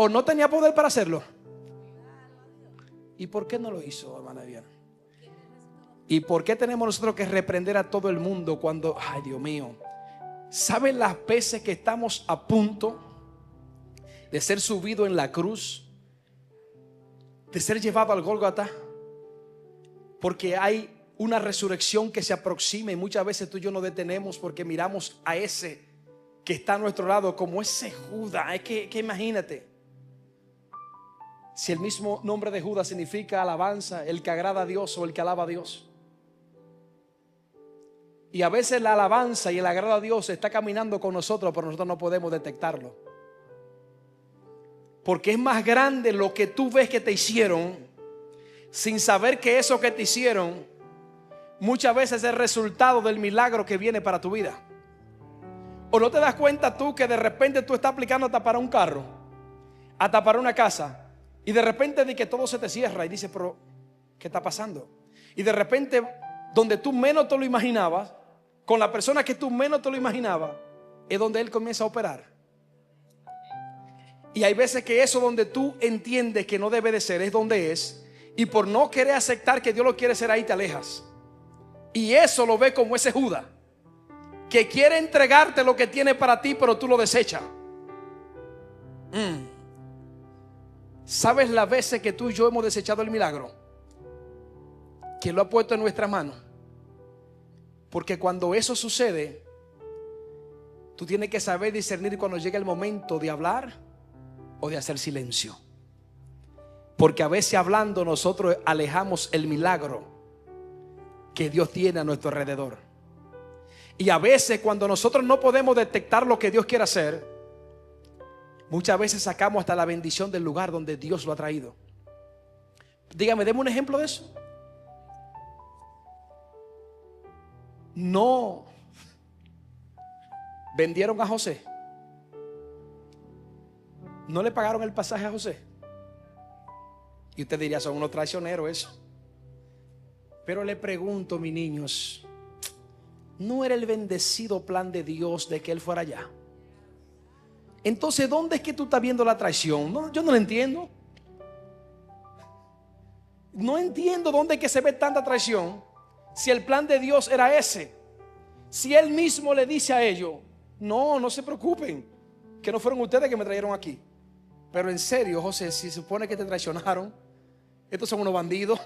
¿O no tenía poder para hacerlo? ¿Y por qué no lo hizo, hermana Diana? ¿Y por qué tenemos nosotros que reprender a todo el mundo cuando, ay Dios mío, ¿saben las veces que estamos a punto de ser subido en la cruz, de ser llevado al Gólgota? Porque hay una resurrección que se aproxima y muchas veces tú y yo nos detenemos porque miramos a ese que está a nuestro lado como ese Judas. Es que imagínate, si el mismo nombre de Judas significa alabanza, el que agrada a Dios o el que alaba a Dios. Y a veces la alabanza y el agrado a Dios está caminando con nosotros, pero nosotros no podemos detectarlo. Porque es más grande lo que tú ves que te hicieron, sin saber que eso que te hicieron muchas veces es el resultado del milagro que viene para tu vida. ¿O no te das cuenta tú que de repente tú estás aplicando hasta para un carro, hasta para una casa, y de repente de que todo se te cierra y dices, pero ¿qué está pasando? Y de repente, donde tú menos te lo imaginabas, con la persona que tú menos te lo imaginabas, es donde Él comienza a operar. Y hay veces que eso donde tú entiendes que no debe de ser, es donde es. Y por no querer aceptar que Dios lo quiere hacer ahí, te alejas. Y eso lo ve como ese Judas, que quiere entregarte lo que tiene para ti, pero tú lo desechas. ¿Sabes las veces que tú y yo hemos desechado el milagro? ¿Quién lo ha puesto en nuestras manos? Porque cuando eso sucede, tú tienes que saber discernir cuando llega el momento de hablar o de hacer silencio. Porque a veces hablando nosotros alejamos el milagro que Dios tiene a nuestro alrededor. Y a veces cuando nosotros no podemos detectar lo que Dios quiere hacer, muchas veces sacamos hasta la bendición del lugar donde Dios lo ha traído. Dígame, deme un ejemplo de eso. No vendieron a José. No le pagaron el pasaje a José. Y usted diría, son unos traicioneros eso. Pero le pregunto, mis niños, ¿no era el bendecido plan de Dios de que él fuera allá? Entonces, ¿dónde es que tú estás viendo la traición? No, yo no lo entiendo. No entiendo dónde es que se ve tanta traición. Si el plan de Dios era ese, si Él mismo le dice a ellos, no se preocupen, que no fueron ustedes que me trajeron aquí. Pero en serio, José, si se supone que te traicionaron, estos son unos bandidos,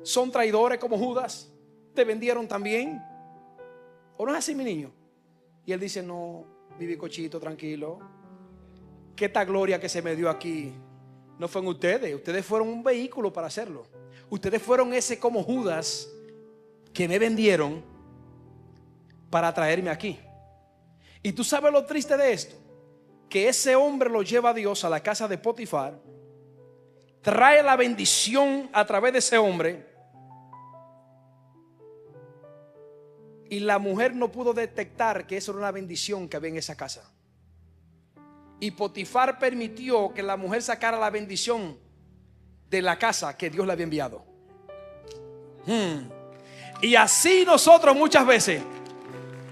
son traidores como Judas, te vendieron también. ¿O no es así, mi niño? Y él dice, no, mi bicochito, tranquilo, que esta gloria que se me dio aquí no fue en ustedes. Ustedes fueron un vehículo para hacerlo. Ustedes fueron ese como Judas que me vendieron para traerme aquí. Y tú sabes lo triste de esto, que ese hombre lo lleva a Dios a la casa de Potifar, trae la bendición a través de ese hombre, y la mujer no pudo detectar que eso era una bendición que había en esa casa. Y Potifar permitió que la mujer sacara la bendición de la casa que Dios le había enviado. Y así nosotros muchas veces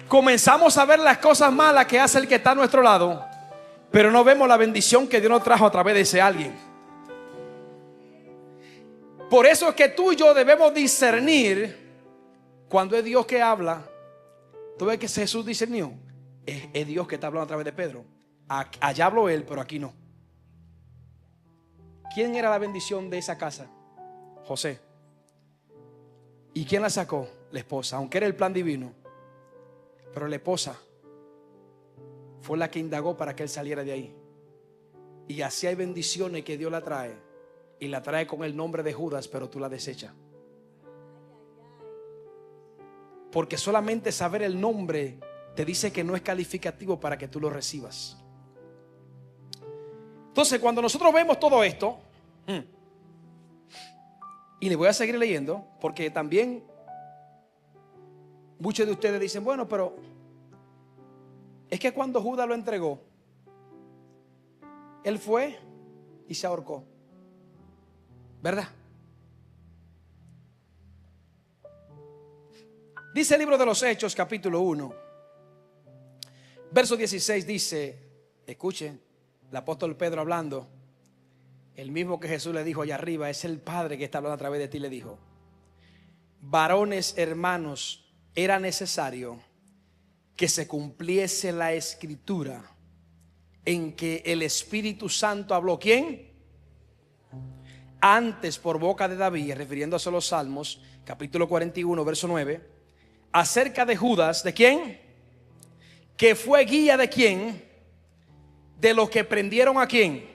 comenzamos a ver las cosas malas que hace el que está a nuestro lado, pero no vemos la bendición que Dios nos trajo a través de ese alguien. Por eso es que tú y yo debemos discernir cuando es Dios que habla. Tú ves que Jesús discernió. Es Dios que está hablando a través de Pedro. Allá habló él, pero aquí no. ¿Quién era la bendición de esa casa? José. ¿Y quién la sacó? La esposa, aunque era el plan divino. Pero la esposa fue la que indagó para que él saliera de ahí. Y así hay bendiciones que Dios la trae, y la trae con el nombre de Judas, pero tú la desechas. Porque solamente saber el nombre te dice que no es calificativo para que tú lo recibas. Entonces, cuando nosotros vemos todo esto, y le voy a seguir leyendo, porque también muchos de ustedes dicen, bueno, pero es que cuando Judas lo entregó, él fue y se ahorcó, ¿verdad? Dice el libro de los Hechos, capítulo 1, verso 16, dice, escuchen, el apóstol Pedro hablando, el mismo que Jesús le dijo allá arriba, es el Padre que está hablando a través de ti, le dijo: varones hermanos, era necesario que se cumpliese la escritura en que el Espíritu Santo habló. ¿Quién? Antes por boca de David, refiriéndose a los Salmos, capítulo 41, verso 9, acerca de Judas. ¿De quién? Que fue guía de quién? De los que prendieron a quién.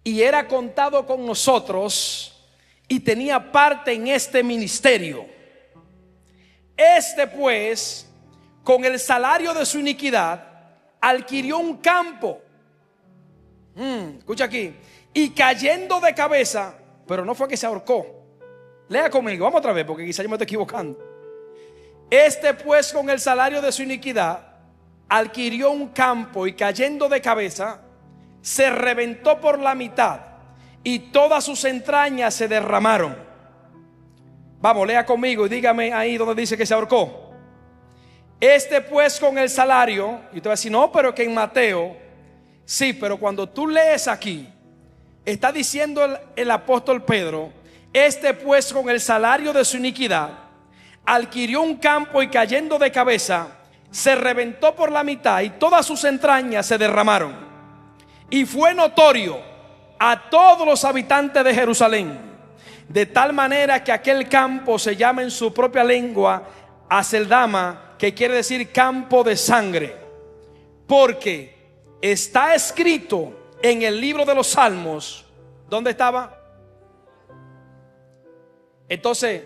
Y era contado con nosotros y tenía parte en este ministerio. Este pues, con el salario de su iniquidad, adquirió un campo. Escucha aquí. Y cayendo de cabeza, pero no fue que se ahorcó. Lea conmigo, vamos otra vez, porque quizá yo me estoy equivocando. Este pues, con el salario de su iniquidad, adquirió un campo y cayendo de cabeza, se reventó por la mitad y todas sus entrañas se derramaron. Vamos, lea conmigo y dígame ahí donde dice que se ahorcó. Este pues con el salario, y te va a decir, no, pero que en Mateo, sí, pero cuando tú lees aquí, está diciendo el apóstol Pedro, este pues con el salario de su iniquidad, adquirió un campo y cayendo de cabeza, se reventó por la mitad y todas sus entrañas se derramaron. Y fue notorio a todos los habitantes de Jerusalén, de tal manera que aquel campo se llama en su propia lengua Aceldama, que quiere decir campo de sangre, porque está escrito en el libro de los Salmos. ¿Dónde estaba? Entonces,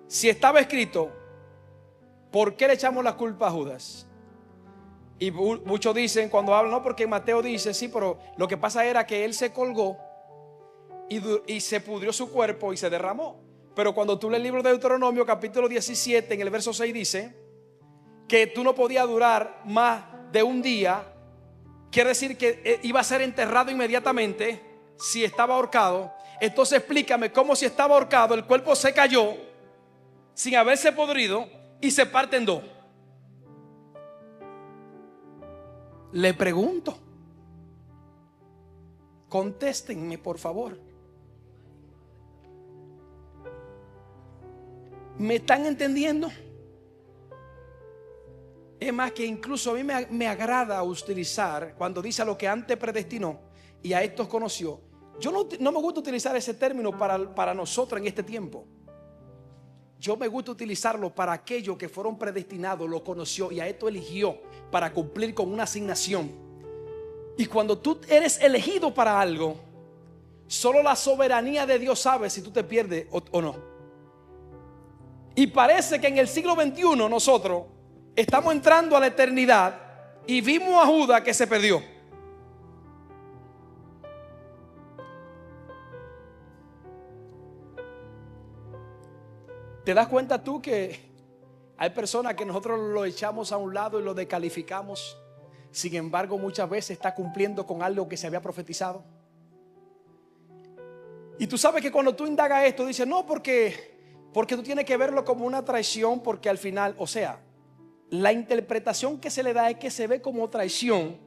si estaba escrito, ¿por qué le echamos la culpa a Judas? Y muchos dicen cuando hablan, no, porque Mateo dice, sí, pero lo que pasa era que él se colgó y se pudrió su cuerpo y se derramó. Pero cuando tú lees el libro de Deuteronomio, capítulo 17, en el verso 6 dice que tú no podías durar más de un día. Quiere decir que iba a ser enterrado inmediatamente si estaba ahorcado. Entonces explícame cómo, si estaba ahorcado, el cuerpo se cayó sin haberse podrido y se parte en dos. Le pregunto, contéstenme por favor. ¿Me están entendiendo? Es más, que incluso a mí me agrada utilizar cuando dice a lo que antes predestinó y a estos conoció. Yo no me gusta utilizar ese término para nosotros en este tiempo. Yo me gusta utilizarlo para aquellos que fueron predestinados, lo conoció y a esto eligió para cumplir con una asignación. Y cuando tú eres elegido para algo, solo la soberanía de Dios sabe si tú te pierdes o no. Y parece que en el siglo XXI nosotros estamos entrando a la eternidad Y vimos a Judas que se perdió. ¿Te das cuenta tú que hay personas que nosotros lo echamos a un lado y lo descalificamos? Sin embargo, muchas veces está cumpliendo con algo que se había profetizado. Y tú sabes que cuando tú indagas esto, dices, no, porque tú tienes que verlo como una traición, porque al final, o sea, la interpretación que se le da es que se ve como traición,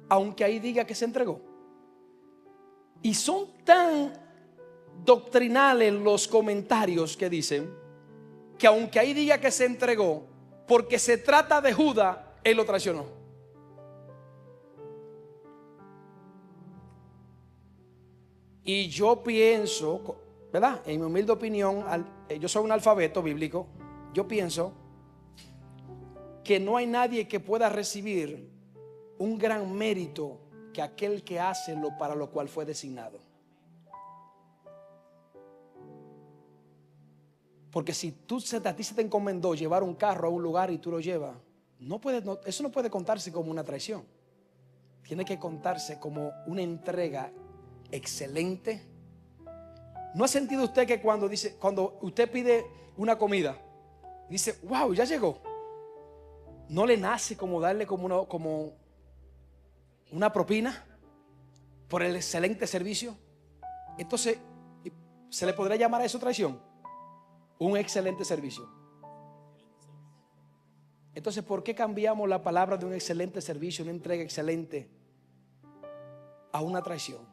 aunque ahí diga que se entregó. Y son tan doctrinales los comentarios que dicen que aunque ahí diga que se entregó, porque se trata de Judas, él lo traicionó. Y yo pienso, ¿verdad? En mi humilde opinión, yo soy un analfabeto bíblico. Yo pienso que no hay nadie que pueda recibir un gran mérito que aquel que hace lo para lo cual fue designado. Porque si a ti se te encomendó llevar un carro a un lugar y tú lo llevas, eso no puede contarse como una traición. Tiene que contarse como una entrega excelente. ¿No ha sentido usted que cuando usted pide una comida, dice, wow, ya llegó? ¿No le nace como darle como una propina por el excelente servicio? Entonces, ¿se le podría llamar a eso traición? Un excelente servicio. Entonces, ¿por qué cambiamos la palabra de un excelente servicio, una entrega excelente, a una traición?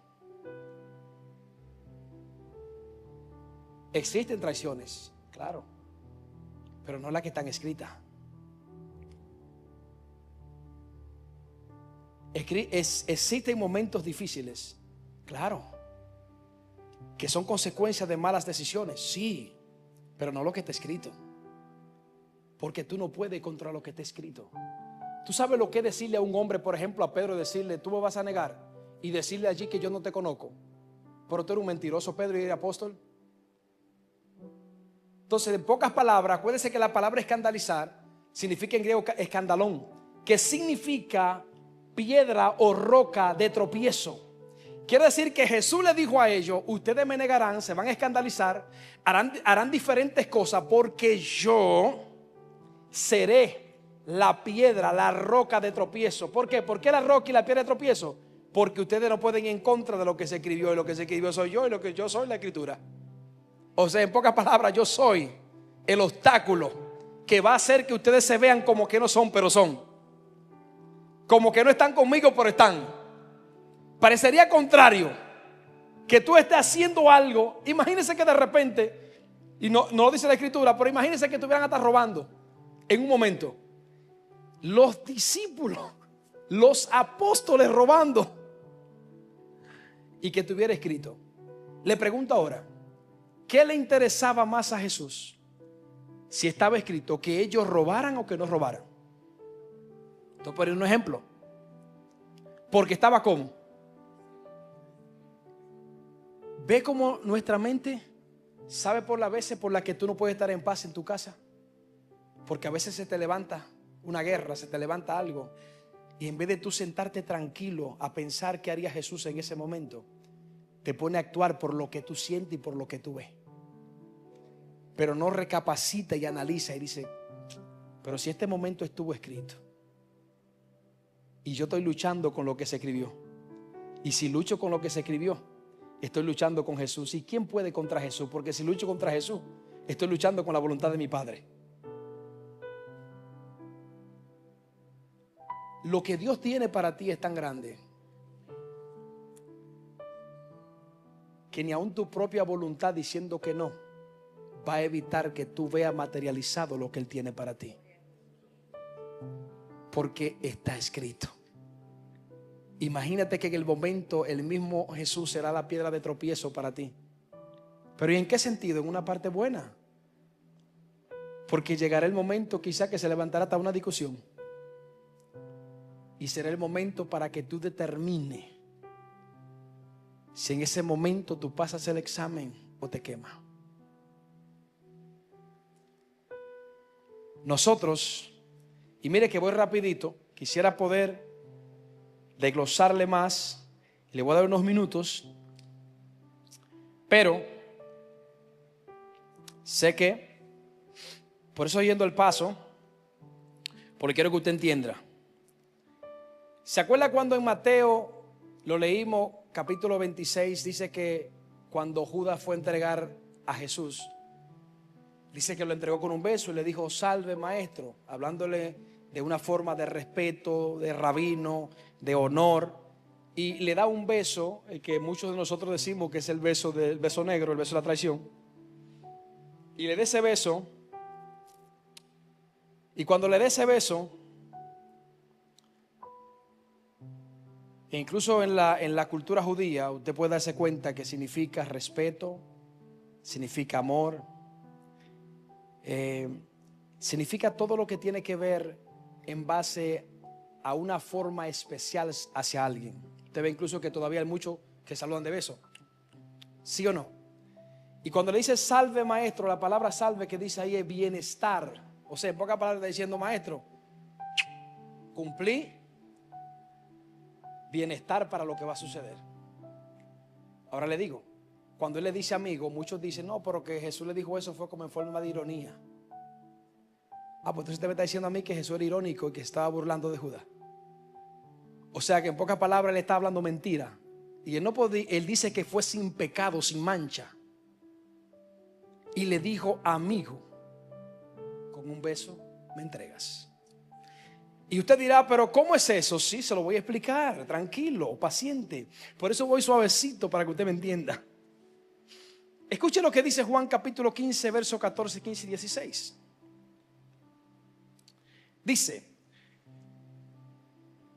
Existen traiciones, claro, pero no las que están escritas. Existen momentos difíciles, claro, que son consecuencias de malas decisiones, sí, pero no lo que está escrito. Porque tú no puedes contra lo que está escrito. Tú sabes lo que es decirle a un hombre, por ejemplo a Pedro, decirle, tú me vas a negar, y decirle allí que yo no te conozco, pero tú eres un mentiroso, Pedro, y eres apóstol. Entonces, en pocas palabras, acuérdense que la palabra escandalizar significa en griego escandalón, que significa piedra o roca de tropiezo. Quiere decir que Jesús le dijo a ellos, ustedes me negarán, se van a escandalizar, harán diferentes cosas, porque yo seré la piedra, la roca de tropiezo. ¿Por qué? ¿Por qué la roca y la piedra de tropiezo? Porque ustedes no pueden ir en contra de lo que se escribió, y lo que se escribió soy yo, y lo que yo soy la escritura. O sea, en pocas palabras, yo soy el obstáculo que va a hacer que ustedes se vean como que no son, pero son. Como que no están conmigo, pero están. Parecería contrario que tú estés haciendo algo. Imagínense que de repente, y no lo dice la escritura, pero imagínense que estuvieran hasta robando en un momento. Los discípulos, los apóstoles robando, y que estuviera escrito. Le pregunto ahora, ¿qué le interesaba más a Jesús? Si estaba escrito que ellos robaran o que no robaran. Entonces, por un ejemplo, porque estaba como. Ve cómo nuestra mente sabe por las veces por las que tú no puedes estar en paz en tu casa. Porque a veces se te levanta una guerra, se te levanta algo, y en vez de tú sentarte tranquilo a pensar qué haría Jesús en ese momento, te pone a actuar por lo que tú sientes y por lo que tú ves. Pero no recapacita y analiza y dice, pero si este momento estuvo escrito y yo estoy luchando con lo que se escribió, y si lucho con lo que se escribió, estoy luchando con Jesús. ¿Y quién puede contra Jesús? Porque si lucho contra Jesús, estoy luchando con la voluntad de mi Padre. Lo que Dios tiene para ti es tan grande que ni aun tu propia voluntad diciendo que no va a evitar que tú veas materializado lo que Él tiene para ti. Porque está escrito. Imagínate que en el momento el mismo Jesús será la piedra de tropiezo para ti. Pero ¿y en qué sentido? En una parte buena. Porque llegará el momento quizá que se levantará hasta una discusión. Y será el momento para que tú determines si en ese momento tú pasas el examen o te quemas. Nosotros, y mire que voy rapidito, quisiera poder desglosarle más. Le voy a dar unos minutos, pero sé que, por eso yendo el paso, porque quiero que usted entienda. ¿Se acuerda cuando en Mateo lo leímos, capítulo 26, dice que cuando Judas fue a entregar a Jesús, dice que lo entregó con un beso y le dijo: salve, maestro, hablándole de una forma de respeto, de rabino, de honor, y le da un beso, el que muchos de nosotros decimos que es el beso negro, el beso de la traición, y le da ese beso. Y cuando le da ese beso, e incluso en la cultura judía, usted puede darse cuenta que significa respeto, significa amor, significa todo lo que tiene que ver en base a una forma especial hacia alguien. Usted ve incluso que todavía hay muchos que saludan de beso, ¿sí o no? Y cuando le dice salve, maestro, la palabra salve que dice ahí es bienestar. O sea, en pocas palabras está diciendo: maestro, cumplí bienestar para lo que va a suceder. Ahora le digo, cuando él le dice amigo, muchos dicen: no, pero que Jesús le dijo eso fue como en forma de ironía. Pues entonces usted me está diciendo a mí que Jesús era irónico y que estaba burlando de Judas. O sea que en pocas palabras él está hablando mentira. Y él dice que fue sin pecado, sin mancha. Y le dijo: amigo, con un beso me entregas. Y usted dirá: pero ¿cómo es eso? Sí, se lo voy a explicar, tranquilo, paciente. Por eso voy suavecito para que usted me entienda. Escuche lo que dice Juan capítulo 15, versos 14, 15 y 16. Dice: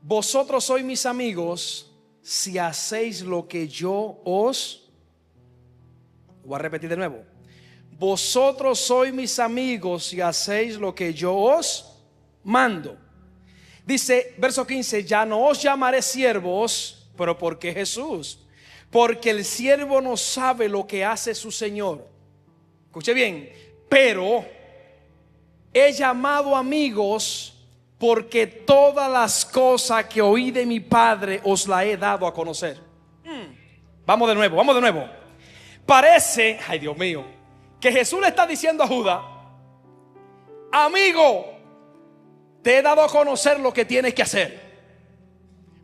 vosotros sois mis amigos si hacéis lo que yo os... Voy a repetir de nuevo. Vosotros sois mis amigos si hacéis lo que yo os mando. Dice, verso 15: ya no os llamaré siervos. ¿Pero por qué, Jesús? Porque el siervo no sabe lo que hace su Señor. Escuche bien. Pero he llamado amigos, porque todas las cosas que oí de mi Padre os las he dado a conocer. Vamos de nuevo. Parece, ay Dios mío, que Jesús le está diciendo a Judas: amigo, te he dado a conocer lo que tienes que hacer.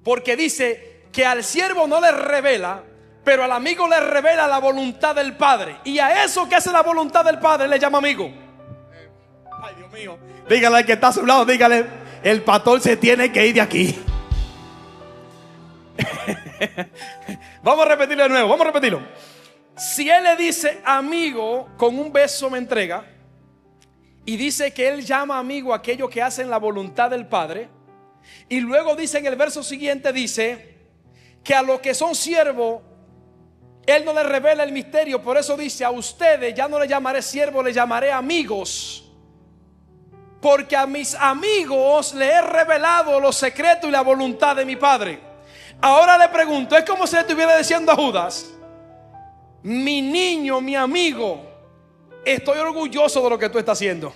Porque dice que al siervo no le revela, pero al amigo le revela la voluntad del Padre. Y a eso que hace la voluntad del Padre le llama amigo. Ay Dios mío. Dígale al que está a su lado, dígale: el pastor se tiene que ir de aquí. Vamos a repetirlo de nuevo, vamos a repetirlo. Si él le dice amigo, con un beso me entrega, y dice que él llama amigo a aquellos que hacen la voluntad del Padre, y luego dice en el verso siguiente, dice que a los que son siervos él no les revela el misterio. Por eso dice: a ustedes ya no le llamaré siervos, le llamaré amigos, porque a mis amigos le he revelado los secretos y la voluntad de mi Padre. Ahora le pregunto, es como si le estuviera diciendo a Judas: mi niño, mi amigo, estoy orgulloso de lo que tú estás haciendo,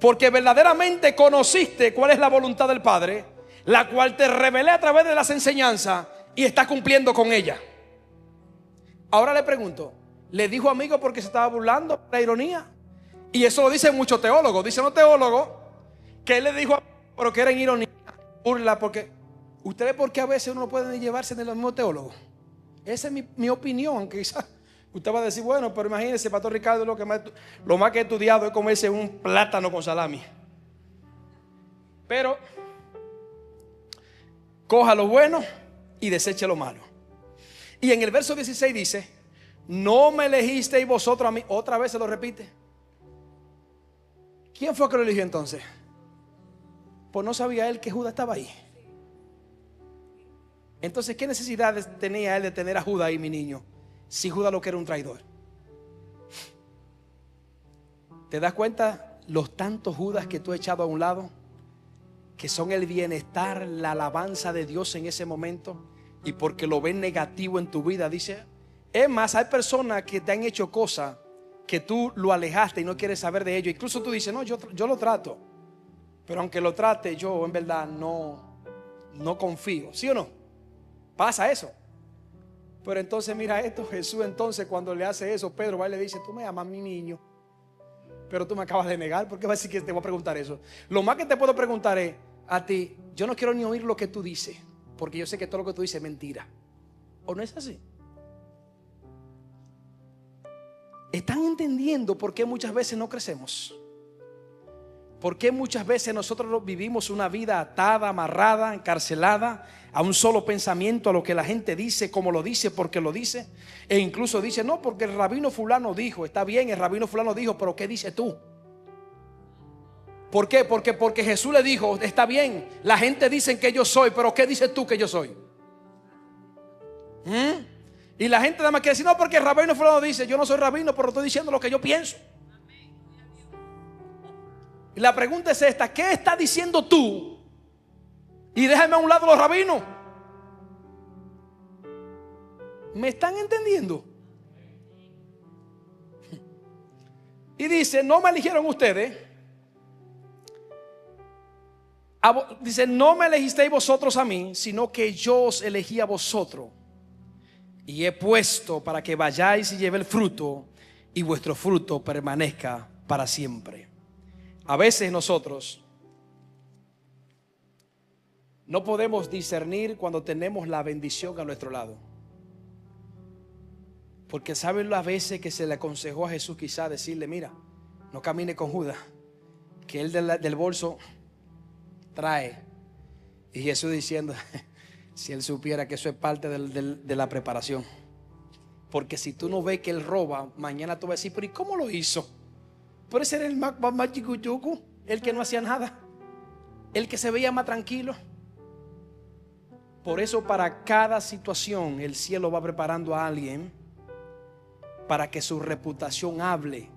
porque verdaderamente conociste cuál es la voluntad del Padre, la cual te revelé a través de las enseñanzas, y estás cumpliendo con ella. Ahora le pregunto, ¿le dijo amigo porque se estaba burlando de la ironía? Y eso lo dicen muchos teólogos. Dicen los teólogos que él le dijo, pero que era en ironía, burla, porque usted ve por qué a veces uno no puede ni llevarse de los mismos teólogos. Esa es mi opinión. Quizás usted va a decir: bueno, pero imagínese, Pastor Ricardo, lo más que he estudiado es comerse un plátano con salami. Pero coja lo bueno y deseche lo malo. Y en el verso 16 dice: no me elegisteis vosotros a mí. Otra vez se lo repite. ¿Quién fue que lo eligió entonces? Pues no sabía él que Judas estaba ahí. Entonces, ¿qué necesidad tenía él de tener a Judas ahí, mi niño? Si Judas lo que era un traidor. ¿Te das cuenta los tantos Judas que tú has echado a un lado, que son el bienestar, la alabanza de Dios en ese momento? Y porque lo ven negativo en tu vida, dice. Es más, hay personas que te han hecho cosas que tú lo alejaste y no quieres saber de ello. Incluso tú dices: no, yo lo trato. Pero aunque lo trate, yo en verdad no confío. ¿Sí o no? Pasa eso. Pero entonces mira esto, Jesús entonces cuando le hace eso, Pedro va y le dice: tú me amas, mi niño, pero tú me acabas de negar. ¿Por qué va a decir que te voy a preguntar eso? Lo más que te puedo preguntar es a ti: yo no quiero ni oír lo que tú dices, porque yo sé que todo lo que tú dices es mentira. ¿O no es así? ¿Están entendiendo por qué muchas veces no crecemos? ¿Por qué muchas veces nosotros vivimos una vida atada, amarrada, encarcelada a un solo pensamiento, a lo que la gente dice, como lo dice, porque lo dice? E incluso dice: no, porque el rabino fulano dijo. Está bien, el rabino fulano dijo, pero ¿qué dices tú? ¿Por qué? Porque Jesús le dijo: está bien, la gente dice que yo soy, pero ¿qué dices tú que yo soy? Y la gente nada más quiere decir: no, porque el rabino fulano dice. Yo no soy rabino, pero estoy diciendo lo que yo pienso. Y la pregunta es esta: ¿qué estás diciendo tú? Y déjame a un lado los rabinos. ¿Me están entendiendo? Y dice: no me eligieron ustedes. Dice: no me elegisteis vosotros a mí, sino que yo os elegí a vosotros, y he puesto para que vayáis y llevéis fruto, y vuestro fruto permanezca para siempre. A veces nosotros no podemos discernir cuando tenemos la bendición a nuestro lado, porque saben las veces que se le aconsejó a Jesús quizá decirle: mira, no camine con Judas, que él del bolso trae. Y Jesús diciendo: si él supiera que eso es parte de la preparación. Porque si tú no ves que él roba, mañana tú vas a decir: pero ¿y cómo lo hizo? Pero ese era el más chicuchucu, el que no hacía nada, el que se veía más tranquilo. Por eso para cada situación el cielo va preparando a alguien para que su reputación hable.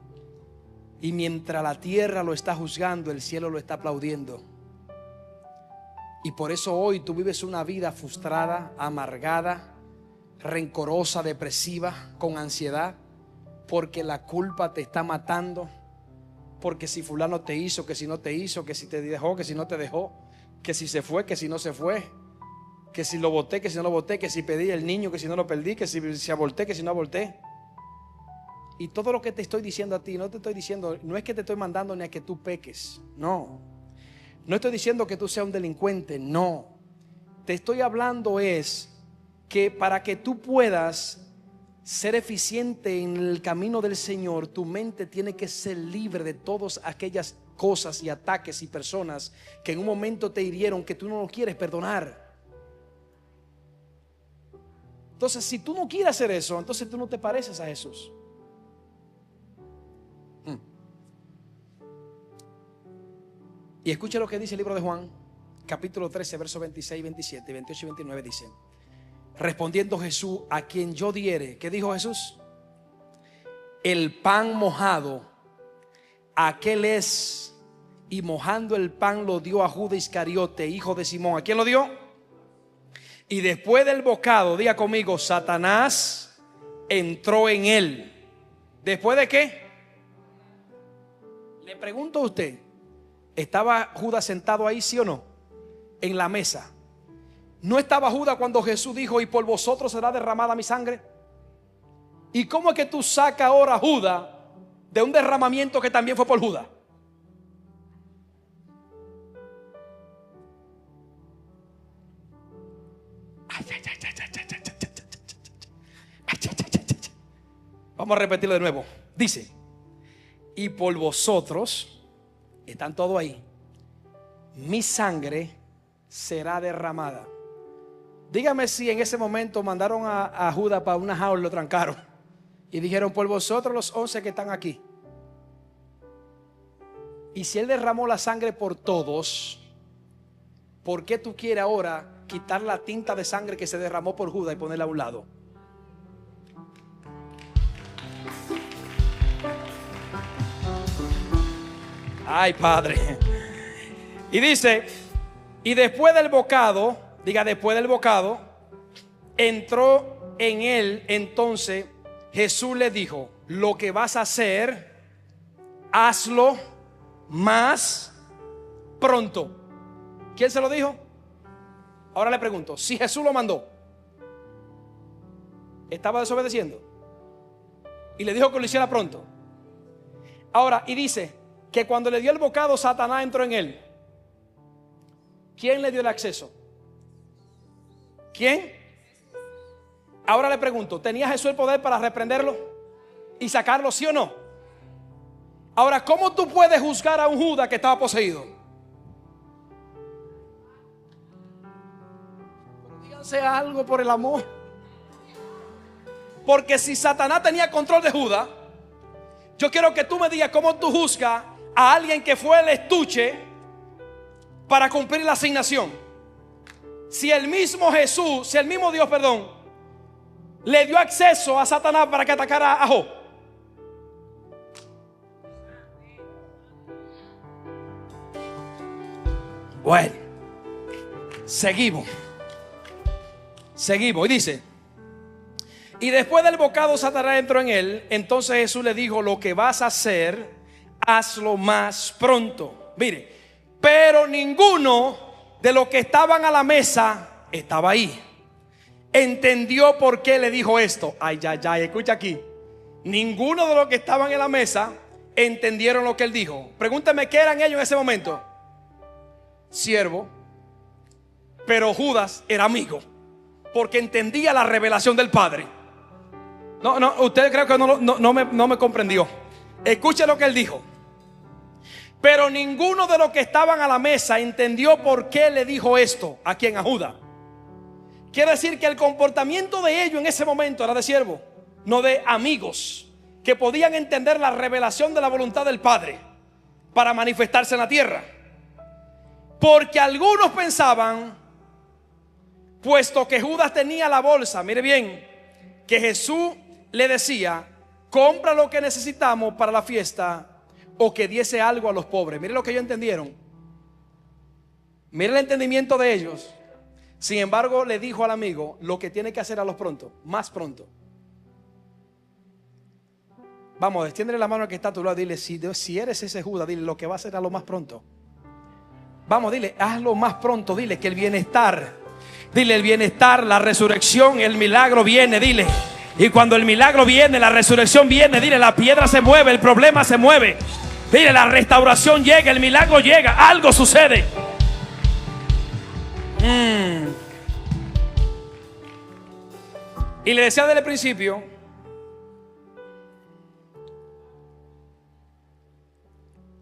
Y mientras la tierra lo está juzgando, el cielo lo está aplaudiendo. Y por eso hoy tú vives una vida frustrada, amargada, rencorosa, depresiva, con ansiedad, porque la culpa te está matando. Porque si fulano te hizo, que si no te hizo, que si te dejó, que si no te dejó, que si se fue, que si no se fue, que si lo boté, que si no lo boté, que si pedí el niño, que si no lo perdí, que si aborté, que si no aborté. Y todo lo que te estoy diciendo a ti, no te estoy diciendo, no es que te estoy mandando ni a que tú peques, no. No estoy diciendo que tú seas un delincuente, no. Te estoy hablando es que para que tú puedas ser eficiente en el camino del Señor, tu mente tiene que ser libre de todas aquellas cosas y ataques y personas que en un momento te hirieron, que tú no quieres perdonar. Entonces, si tú no quieres hacer eso, entonces tú no te pareces a Jesús. Y escucha lo que dice el libro de Juan, capítulo 13, versos 26, 27, 28 y 29. Dice: respondiendo Jesús: a quien yo diere, ¿qué dijo Jesús? El pan mojado, aquel es. Y mojando el pan lo dio a Judas Iscariote, hijo de Simón. ¿A quién lo dio? Y después del bocado, diga conmigo, Satanás entró en él. ¿Después de qué? Le pregunto a usted, ¿estaba Judas sentado ahí, sí o no? En la mesa. ¿No estaba Judas cuando Jesús dijo: y por vosotros será derramada mi sangre? ¿Y cómo es que tú sacas ahora a Judas de un derramamiento que también fue por Judas? Vamos a repetirlo de nuevo. Dice: y por vosotros, están todos ahí, mi sangre será derramada. Dígame si en ese momento mandaron a Judas para una jaula y lo trancaron y dijeron: por vosotros los 11 que están aquí. Y si él derramó la sangre por todos, ¿por qué tú quieres ahora quitar la tinta de sangre que se derramó por Judas y ponerla a un lado? Ay, Padre. Y dice: y después del bocado, diga después del bocado, entró en él. Entonces Jesús le dijo: lo que vas a hacer, hazlo más pronto. ¿Quién se lo dijo? Ahora le pregunto, si Jesús lo mandó, ¿estaba desobedeciendo? Y le dijo que lo hiciera pronto. Ahora, y dice que cuando le dio el bocado, Satanás entró en él. ¿Quién le dio el acceso? ¿Quién? Ahora le pregunto, ¿tenía Jesús el poder para reprenderlo y sacarlo, sí o no? Ahora, ¿cómo tú puedes juzgar a un Judas que estaba poseído? Díganse algo por el amor. Porque si Satanás tenía control de Judas, yo quiero que tú me digas cómo tú juzgas a alguien que fue el estuche para cumplir la asignación. Si el mismo Jesús, si el mismo Dios, perdón, le dio acceso a Satanás para que atacara a Job. Bueno, seguimos. Y dice: y después del bocado Satanás entró en él. Entonces Jesús le dijo: lo que vas a hacer, hazlo más pronto. Mire, pero ninguno de los que estaban a la mesa estaba ahí. Entendió por qué le dijo esto. Ay, escucha aquí. Ninguno de los que estaban en la mesa entendieron lo que él dijo. Pregúntame qué eran ellos en ese momento. Siervo. Pero Judas era amigo, porque entendía la revelación del Padre. No, usted creo que no me comprendió. Escuche lo que él dijo. Pero ninguno de los que estaban a la mesa entendió por qué le dijo esto. ¿A quién? A Judas. Quiere decir que el comportamiento de ellos en ese momento era de siervo, no de amigos que podían entender la revelación de la voluntad del Padre para manifestarse en la tierra. Porque algunos pensaban, puesto que Judas tenía la bolsa, mire bien, que Jesús le decía: compra lo que necesitamos para la fiesta, o que diese algo a los pobres. Mire lo que ellos entendieron. Mire el entendimiento de ellos. Sin embargo, le dijo al amigo lo que tiene que hacer a los pronto, más pronto. Vamos, extiéndele la mano al que está a tu lado. Dile: si eres ese Judas, dile lo que va a hacer a lo más pronto. Vamos, dile: hazlo más pronto. Dile que el bienestar, dile el bienestar, la resurrección, el milagro viene. Dile. Y cuando el milagro viene, la resurrección viene, dile, la piedra se mueve, el problema se mueve. Dile, la restauración llega, el milagro llega, algo sucede. Y le decía desde el principio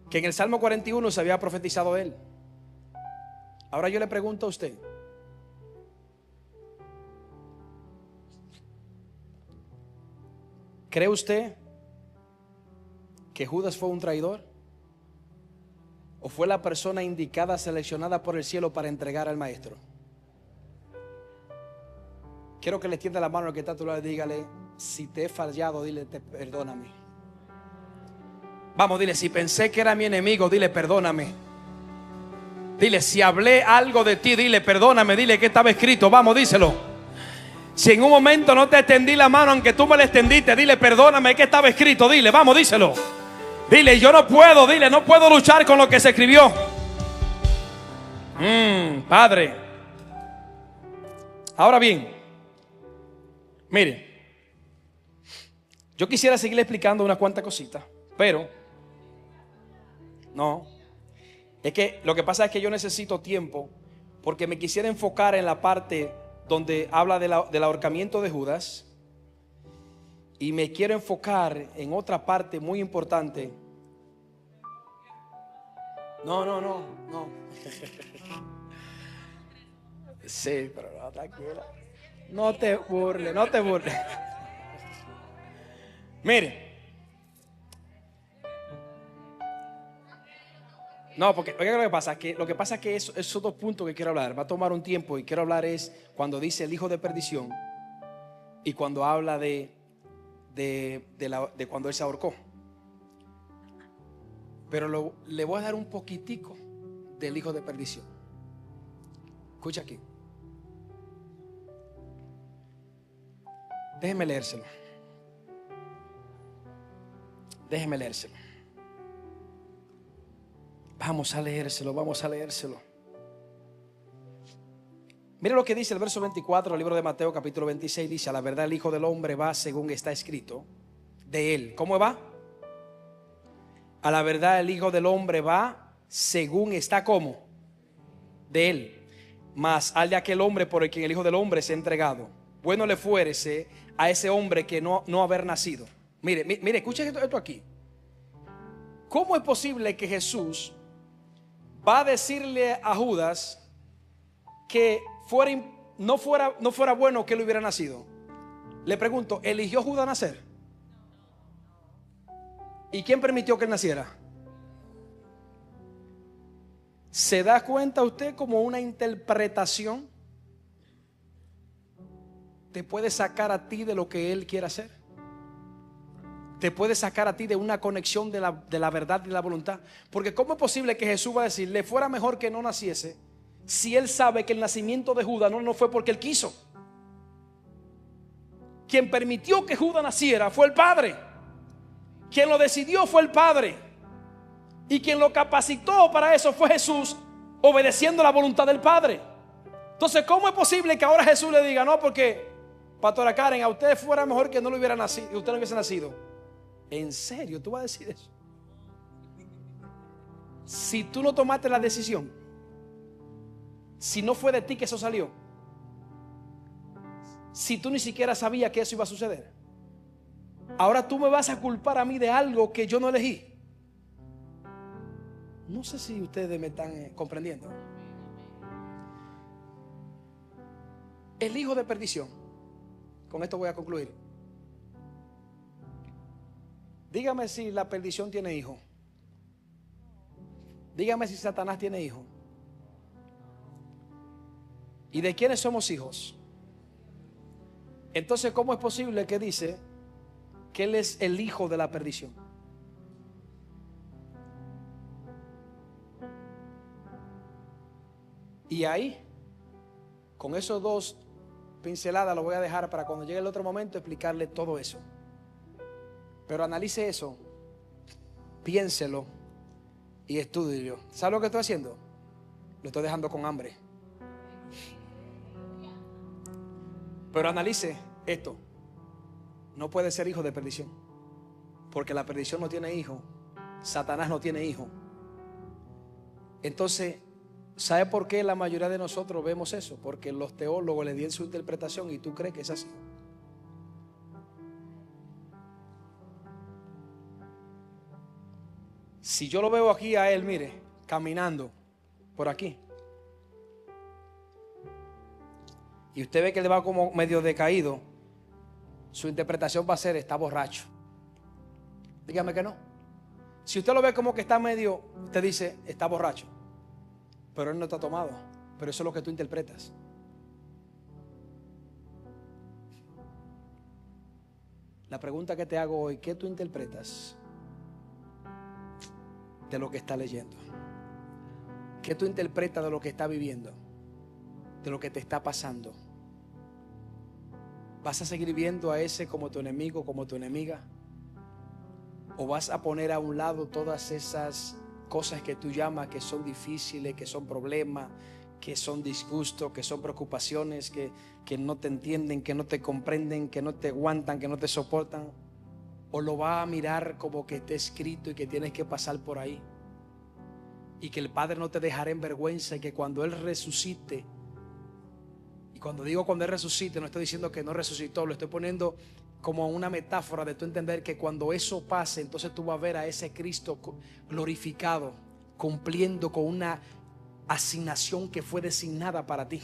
que en el Salmo 41 se había profetizado él. Ahora yo le pregunto a usted: ¿cree usted que Judas fue un traidor? ¿O fue la persona indicada, seleccionada por el cielo para entregar al maestro? Quiero que le extienda la mano al que está a tu lado y dígale: si te he fallado, dile, perdóname. Vamos, dile: si pensé que era mi enemigo, dile, perdóname. Dile: si hablé algo de ti, dile, perdóname. Dile que estaba escrito. Vamos, díselo. Si en un momento no te extendí la mano, aunque tú me la extendiste, dile, perdóname, que estaba escrito. Dile, vamos, díselo. Dile: yo no puedo, dile, no puedo luchar con lo que se escribió. Padre. Ahora bien, mire, yo quisiera seguirle explicando unas cuantas cositas, pero no. Es que lo que pasa es que yo necesito tiempo, porque me quisiera enfocar en la parte donde habla del ahorcamiento de Judas, y me quiero enfocar en otra parte muy importante. No. Sí, pero no, tranquila. No te burles. Mire. No, porque oiga lo que pasa, que esos dos puntos que quiero hablar va a tomar un tiempo, y quiero hablar es cuando dice el hijo de perdición y cuando habla de cuando él se ahorcó. Pero le voy a dar un poquitico del hijo de perdición. Escucha aquí. Déjeme leérselo. Vamos a leérselo, vamos a leérselo. Mire lo que dice el verso 24 del libro de Mateo capítulo 26. Dice: a la verdad el Hijo del Hombre va según está escrito de él. ¿Cómo va? A la verdad el Hijo del Hombre va según está como de él. Mas al de aquel hombre por el quien el Hijo del Hombre se ha entregado, bueno le fuérese a ese hombre que no haber nacido. Mire, escuchen esto aquí. ¿Cómo es posible que Jesús va a decirle a Judas que no fuera bueno que él hubiera nacido? Le pregunto, ¿eligió Judas nacer? ¿Y quién permitió que él naciera? ¿Se da cuenta usted como una interpretación te puede sacar a ti de lo que él quiere hacer? Te puede sacar a ti de una conexión de la verdad y la voluntad. Porque ¿cómo es posible que Jesús va a decir, le fuera mejor que no naciese, si él sabe que el nacimiento de Judas no fue porque él quiso? Quien permitió que Judas naciera fue el Padre. Quien lo decidió fue el Padre. Y quien lo capacitó para eso fue Jesús, obedeciendo la voluntad del Padre. Entonces, ¿cómo es posible que ahora Jesús le diga, no, porque pastora Karen, a usted fuera mejor que no lo hubiera nacido, que usted no hubiese nacido? ¿En serio tú vas a decir eso? Si tú no tomaste la decisión, si no fue de ti que eso salió, si tú ni siquiera sabías que eso iba a suceder, ahora tú me vas a culpar a mí de algo que yo no elegí. No sé si ustedes me están comprendiendo. El hijo de perdición. Con esto voy a concluir. Dígame si la perdición tiene hijo. Dígame si Satanás tiene hijo. ¿Y de quiénes somos hijos? Entonces, ¿cómo es posible que dice que él es el hijo de la perdición? Y ahí, con esos dos pinceladas, lo voy a dejar para cuando llegue el otro momento explicarle todo eso. Pero analice eso, piénselo y estúdielo. ¿Sabe lo que estoy haciendo? Lo estoy dejando con hambre. Pero analice esto. No puede ser hijo de perdición, porque la perdición no tiene hijo. Satanás no tiene hijo. Entonces, ¿sabe por qué la mayoría de nosotros vemos eso? Porque los teólogos le dieron su interpretación y tú crees que es así. Si yo lo veo aquí a él, mire, caminando por aquí, y usted ve que él va como medio decaído, su interpretación va a ser: está borracho. Dígame que no. Si usted lo ve como que está medio, usted dice: está borracho. Pero él no está tomado. Pero eso es lo que tú interpretas. La pregunta que te hago hoy: ¿qué tú interpretas de lo que está leyendo? ¿Qué tú interpretas de lo que está viviendo? De lo que te está pasando. ¿Vas a seguir viendo a ese como tu enemigo, como tu enemiga? ¿O vas a poner a un lado todas esas cosas que tú llamas que son difíciles, que son problemas, que son disgustos, que son preocupaciones, que no te entienden, que no te comprenden, que no te aguantan, que no te soportan? ¿O lo vas a mirar como que está escrito y que tienes que pasar por ahí? Y que el Padre no te dejará en vergüenza, y que cuando Él resucite, y cuando digo cuando Él resucite, no estoy diciendo que no resucitó, lo estoy poniendo como una metáfora de tú entender que cuando eso pase, entonces tú vas a ver a ese Cristo glorificado, cumpliendo con una asignación que fue designada para ti.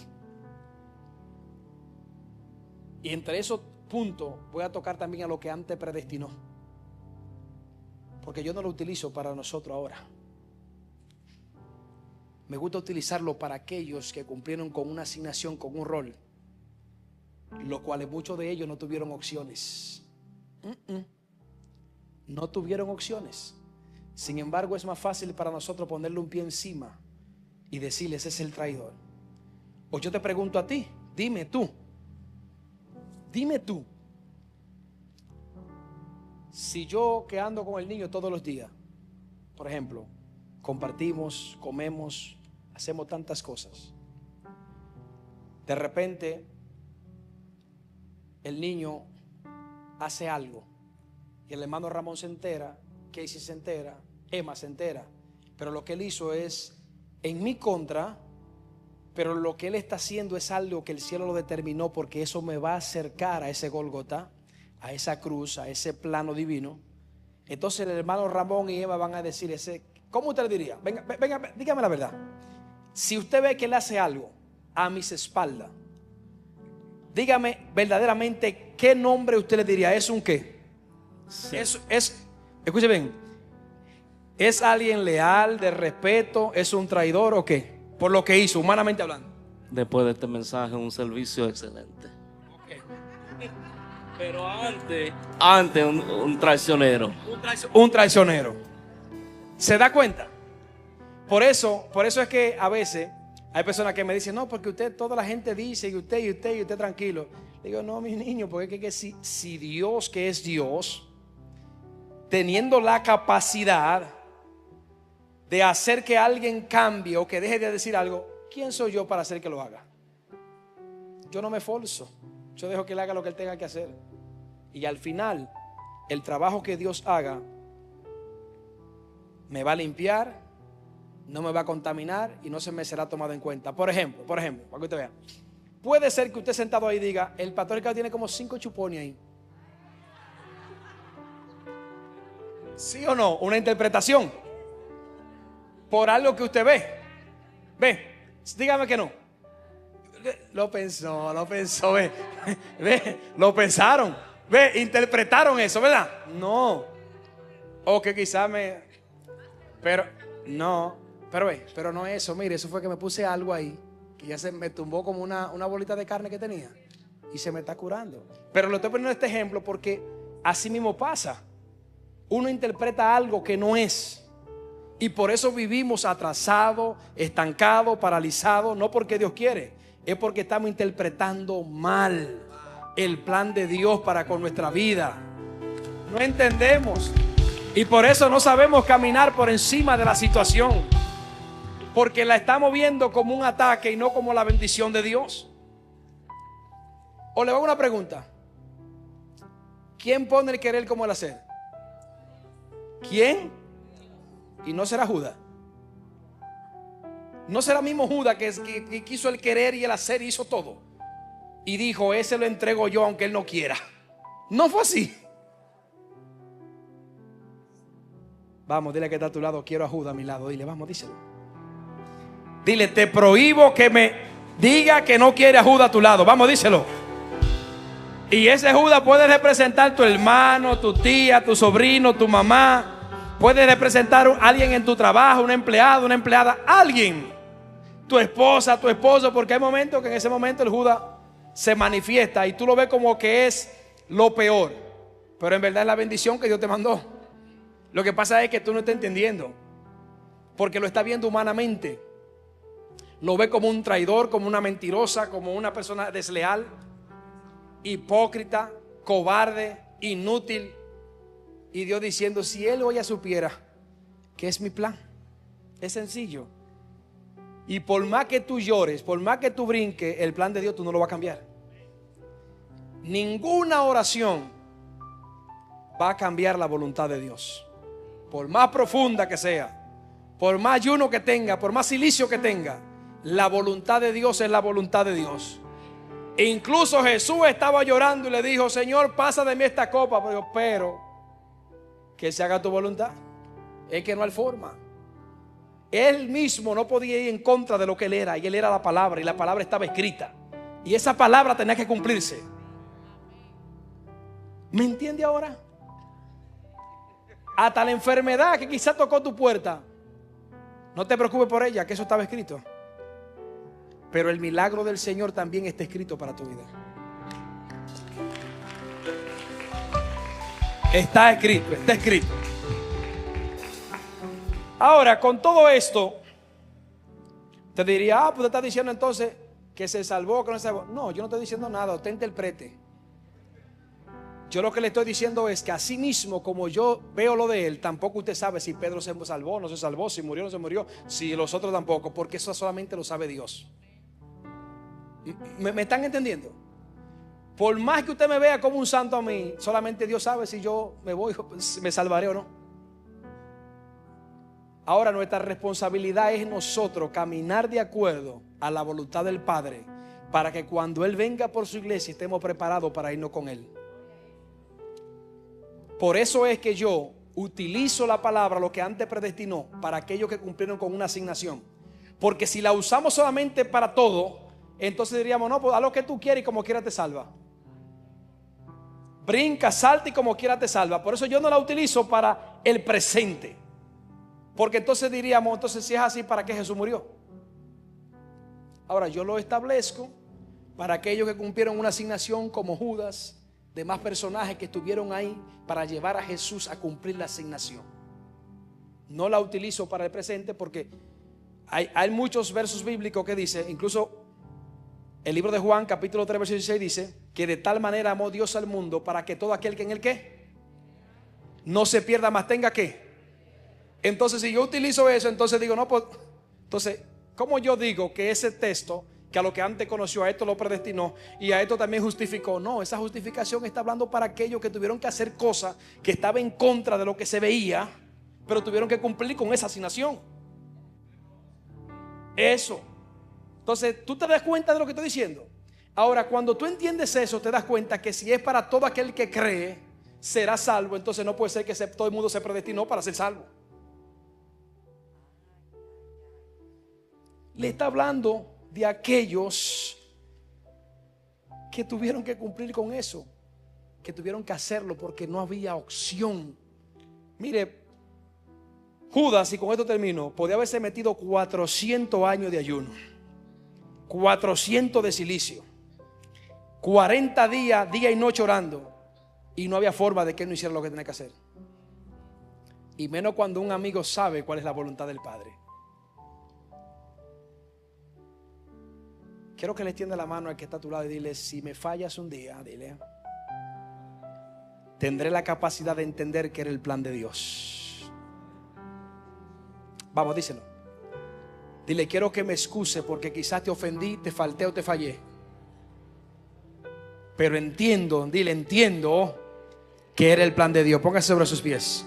Y entre esos puntos voy a tocar también a lo que antes predestinó, porque yo no lo utilizo para nosotros ahora. Me gusta utilizarlo para aquellos que cumplieron con una asignación, con un rol, los cuales muchos de ellos no tuvieron opciones. No tuvieron opciones. Sin embargo, es más fácil para nosotros ponerle un pie encima y decirle: ese es el traidor. O yo te pregunto a ti, dime tú, si yo, que ando con el niño todos los días, por ejemplo, compartimos, comemos, hacemos tantas cosas. De repente, el niño hace algo y el hermano Ramón se entera, Casey se entera, Emma se entera, pero lo que él hizo es en mi contra, pero lo que él está haciendo es algo que el cielo lo determinó, porque eso me va a acercar a ese Gólgota, a esa cruz, a ese plano divino. Entonces el hermano Ramón y Emma van a decir ¿cómo usted le diría? Venga, dígame la verdad. Si usted ve que él hace algo a mis espaldas, dígame verdaderamente qué nombre usted le diría. ¿Es un qué? Sí. Escuche bien, ¿es alguien leal, de respeto? ¿Es un traidor o qué? Por lo que hizo, humanamente hablando. Después de este mensaje, un servicio excelente. Okay. Pero antes un traicionero. Un traicionero. ¿Se da cuenta? Por eso es que a veces hay personas que me dicen, no, porque toda la gente dice, y usted tranquilo. Le digo, no, mi niño, porque es que si Dios, que es Dios, teniendo la capacidad de hacer que alguien cambie o que deje de decir algo, ¿quién soy yo para hacer que lo haga? Yo no me esforzo, yo dejo que él haga lo que él tenga que hacer. Y al final, el trabajo que Dios haga me va a limpiar, no me va a contaminar y no se me será tomado en cuenta. Por ejemplo, para que usted vea, puede ser que usted sentado ahí diga, el pastor Ricardo tiene como 5 chupones ahí. ¿Sí o no? Una interpretación por algo que usted ve, dígame que no. Lo pensó, lo pensaron, interpretaron eso, ¿verdad? No. O que quizás pero no eso. Mire, eso fue que me puse algo ahí, que ya se me tumbó como una bolita de carne que tenía y se me está curando. Pero lo estoy poniendo este ejemplo porque así mismo pasa. Uno interpreta algo que no es. Y por eso vivimos atrasados, estancados, paralizados. No porque Dios quiere, es porque estamos interpretando mal el plan de Dios para con nuestra vida. No entendemos. Y por eso no sabemos caminar por encima de la situación, porque la estamos viendo como un ataque y no como la bendición de Dios. O le hago una pregunta: ¿quién pone el querer como el hacer? ¿Quién? Y no será Judas. No será mismo Judas que quiso el querer y el hacer y hizo todo. Y dijo, ese lo entrego yo aunque él no quiera. No fue así. Vamos, dile que está a tu lado, quiero a Judas a mi lado. Dile, vamos, díselo. Dile, te prohíbo que me diga que no quiere a Judas a tu lado. Vamos, díselo. Y ese Judas puede representar tu hermano, tu tía, tu sobrino, tu mamá. Puede representar a alguien en tu trabajo, un empleado, una empleada, alguien, tu esposa, tu esposo, porque hay momentos que en ese momento el Judas se manifiesta y tú lo ves como que es lo peor, pero en verdad es la bendición que Dios te mandó. Lo que pasa es que tú no estás entendiendo, porque lo estás viendo humanamente. Lo ve como un traidor, como una mentirosa, como una persona desleal, hipócrita, cobarde, inútil. Y Dios diciendo, si él o ella supiera que es mi plan, es sencillo. Y por más que tú llores, por más que tú brinques, el plan de Dios tú no lo vas a cambiar. Ninguna oración va a cambiar la voluntad de Dios. Por más profunda que sea, por más ayuno que tenga, por más silicio que tenga, la voluntad de Dios es la voluntad de Dios. E incluso Jesús estaba llorando y le dijo, Señor, pasa de mí esta copa, pero que se haga tu voluntad. Es que no hay forma. Él mismo no podía ir en contra de lo que él era, y él era la palabra, y la palabra estaba escrita, y esa palabra tenía que cumplirse. ¿Me entiende ahora? Hasta la enfermedad que quizá tocó tu puerta, no te preocupes por ella, que eso estaba escrito. Pero el milagro del Señor también está escrito para tu vida. Está escrito, está escrito. Ahora, con todo esto, te diría, pues te estás diciendo entonces que se salvó, que no se salvó. No, yo no estoy diciendo nada, usted interprete. Yo lo que le estoy diciendo es que así mismo como yo veo lo de él, tampoco usted sabe si Pedro se salvó, no se salvó, si murió, no se murió, si los otros tampoco, porque eso solamente lo sabe Dios. ¿Me están entendiendo? Por más que usted me vea como un santo a mí, solamente Dios sabe si yo me voy, me salvaré o no. Ahora nuestra responsabilidad es nosotros caminar de acuerdo a la voluntad del Padre, para que cuando Él venga por su iglesia estemos preparados para irnos con Él. Por eso es que yo utilizo la palabra, lo que antes predestinó, para aquellos que cumplieron con una asignación. Porque si la usamos solamente para todo, entonces diríamos, no, pues haz lo que tú quieres y como quiera te salva. Brinca, salta y como quiera te salva. Por eso yo no la utilizo para el presente. Porque entonces diríamos, entonces si es así, ¿para qué Jesús murió? Ahora yo lo establezco para aquellos que cumplieron una asignación como Judas, demás personajes que estuvieron ahí para llevar a Jesús a cumplir la asignación. No la utilizo para el presente porque hay muchos versos bíblicos que dice, incluso el libro de Juan capítulo 3 versículo 16 dice que de tal manera amó Dios al mundo para que todo aquel que en él ¿qué? No se pierda, mas tenga ¿qué? Entonces si yo utilizo eso, entonces digo, no, pues, entonces, ¿cómo yo digo que ese texto, que a lo que antes conoció, a esto lo predestinó y a esto también justificó? No, esa justificación está hablando para aquellos que tuvieron que hacer cosas que estaban en contra de lo que se veía, pero tuvieron que cumplir con esa asignación. Eso. Entonces, ¿tú te das cuenta de lo que estoy diciendo? Ahora, cuando tú entiendes eso, te das cuenta que si es para todo aquel que cree, será salvo. Entonces no puede ser que todo el mundo se predestinó para ser salvo. Le está hablando de aquellos que tuvieron que cumplir con eso, que tuvieron que hacerlo porque no había opción. Mire, Judas, y con esto termino, podía haberse metido 400 años de ayuno, 400 de silicio, 40 días, día y noche orando, y no había forma de que él no hiciera lo que tenía que hacer. Y menos cuando un amigo sabe cuál es la voluntad del Padre. Quiero que le extienda la mano al que está a tu lado y dile, si me fallas un día, dile, tendré la capacidad de entender que era el plan de Dios. Vamos, díselo. Dile, quiero que me excuse porque quizás te ofendí, te falté o te fallé. Pero entiendo, dile, entiendo que era el plan de Dios. Póngase sobre sus pies.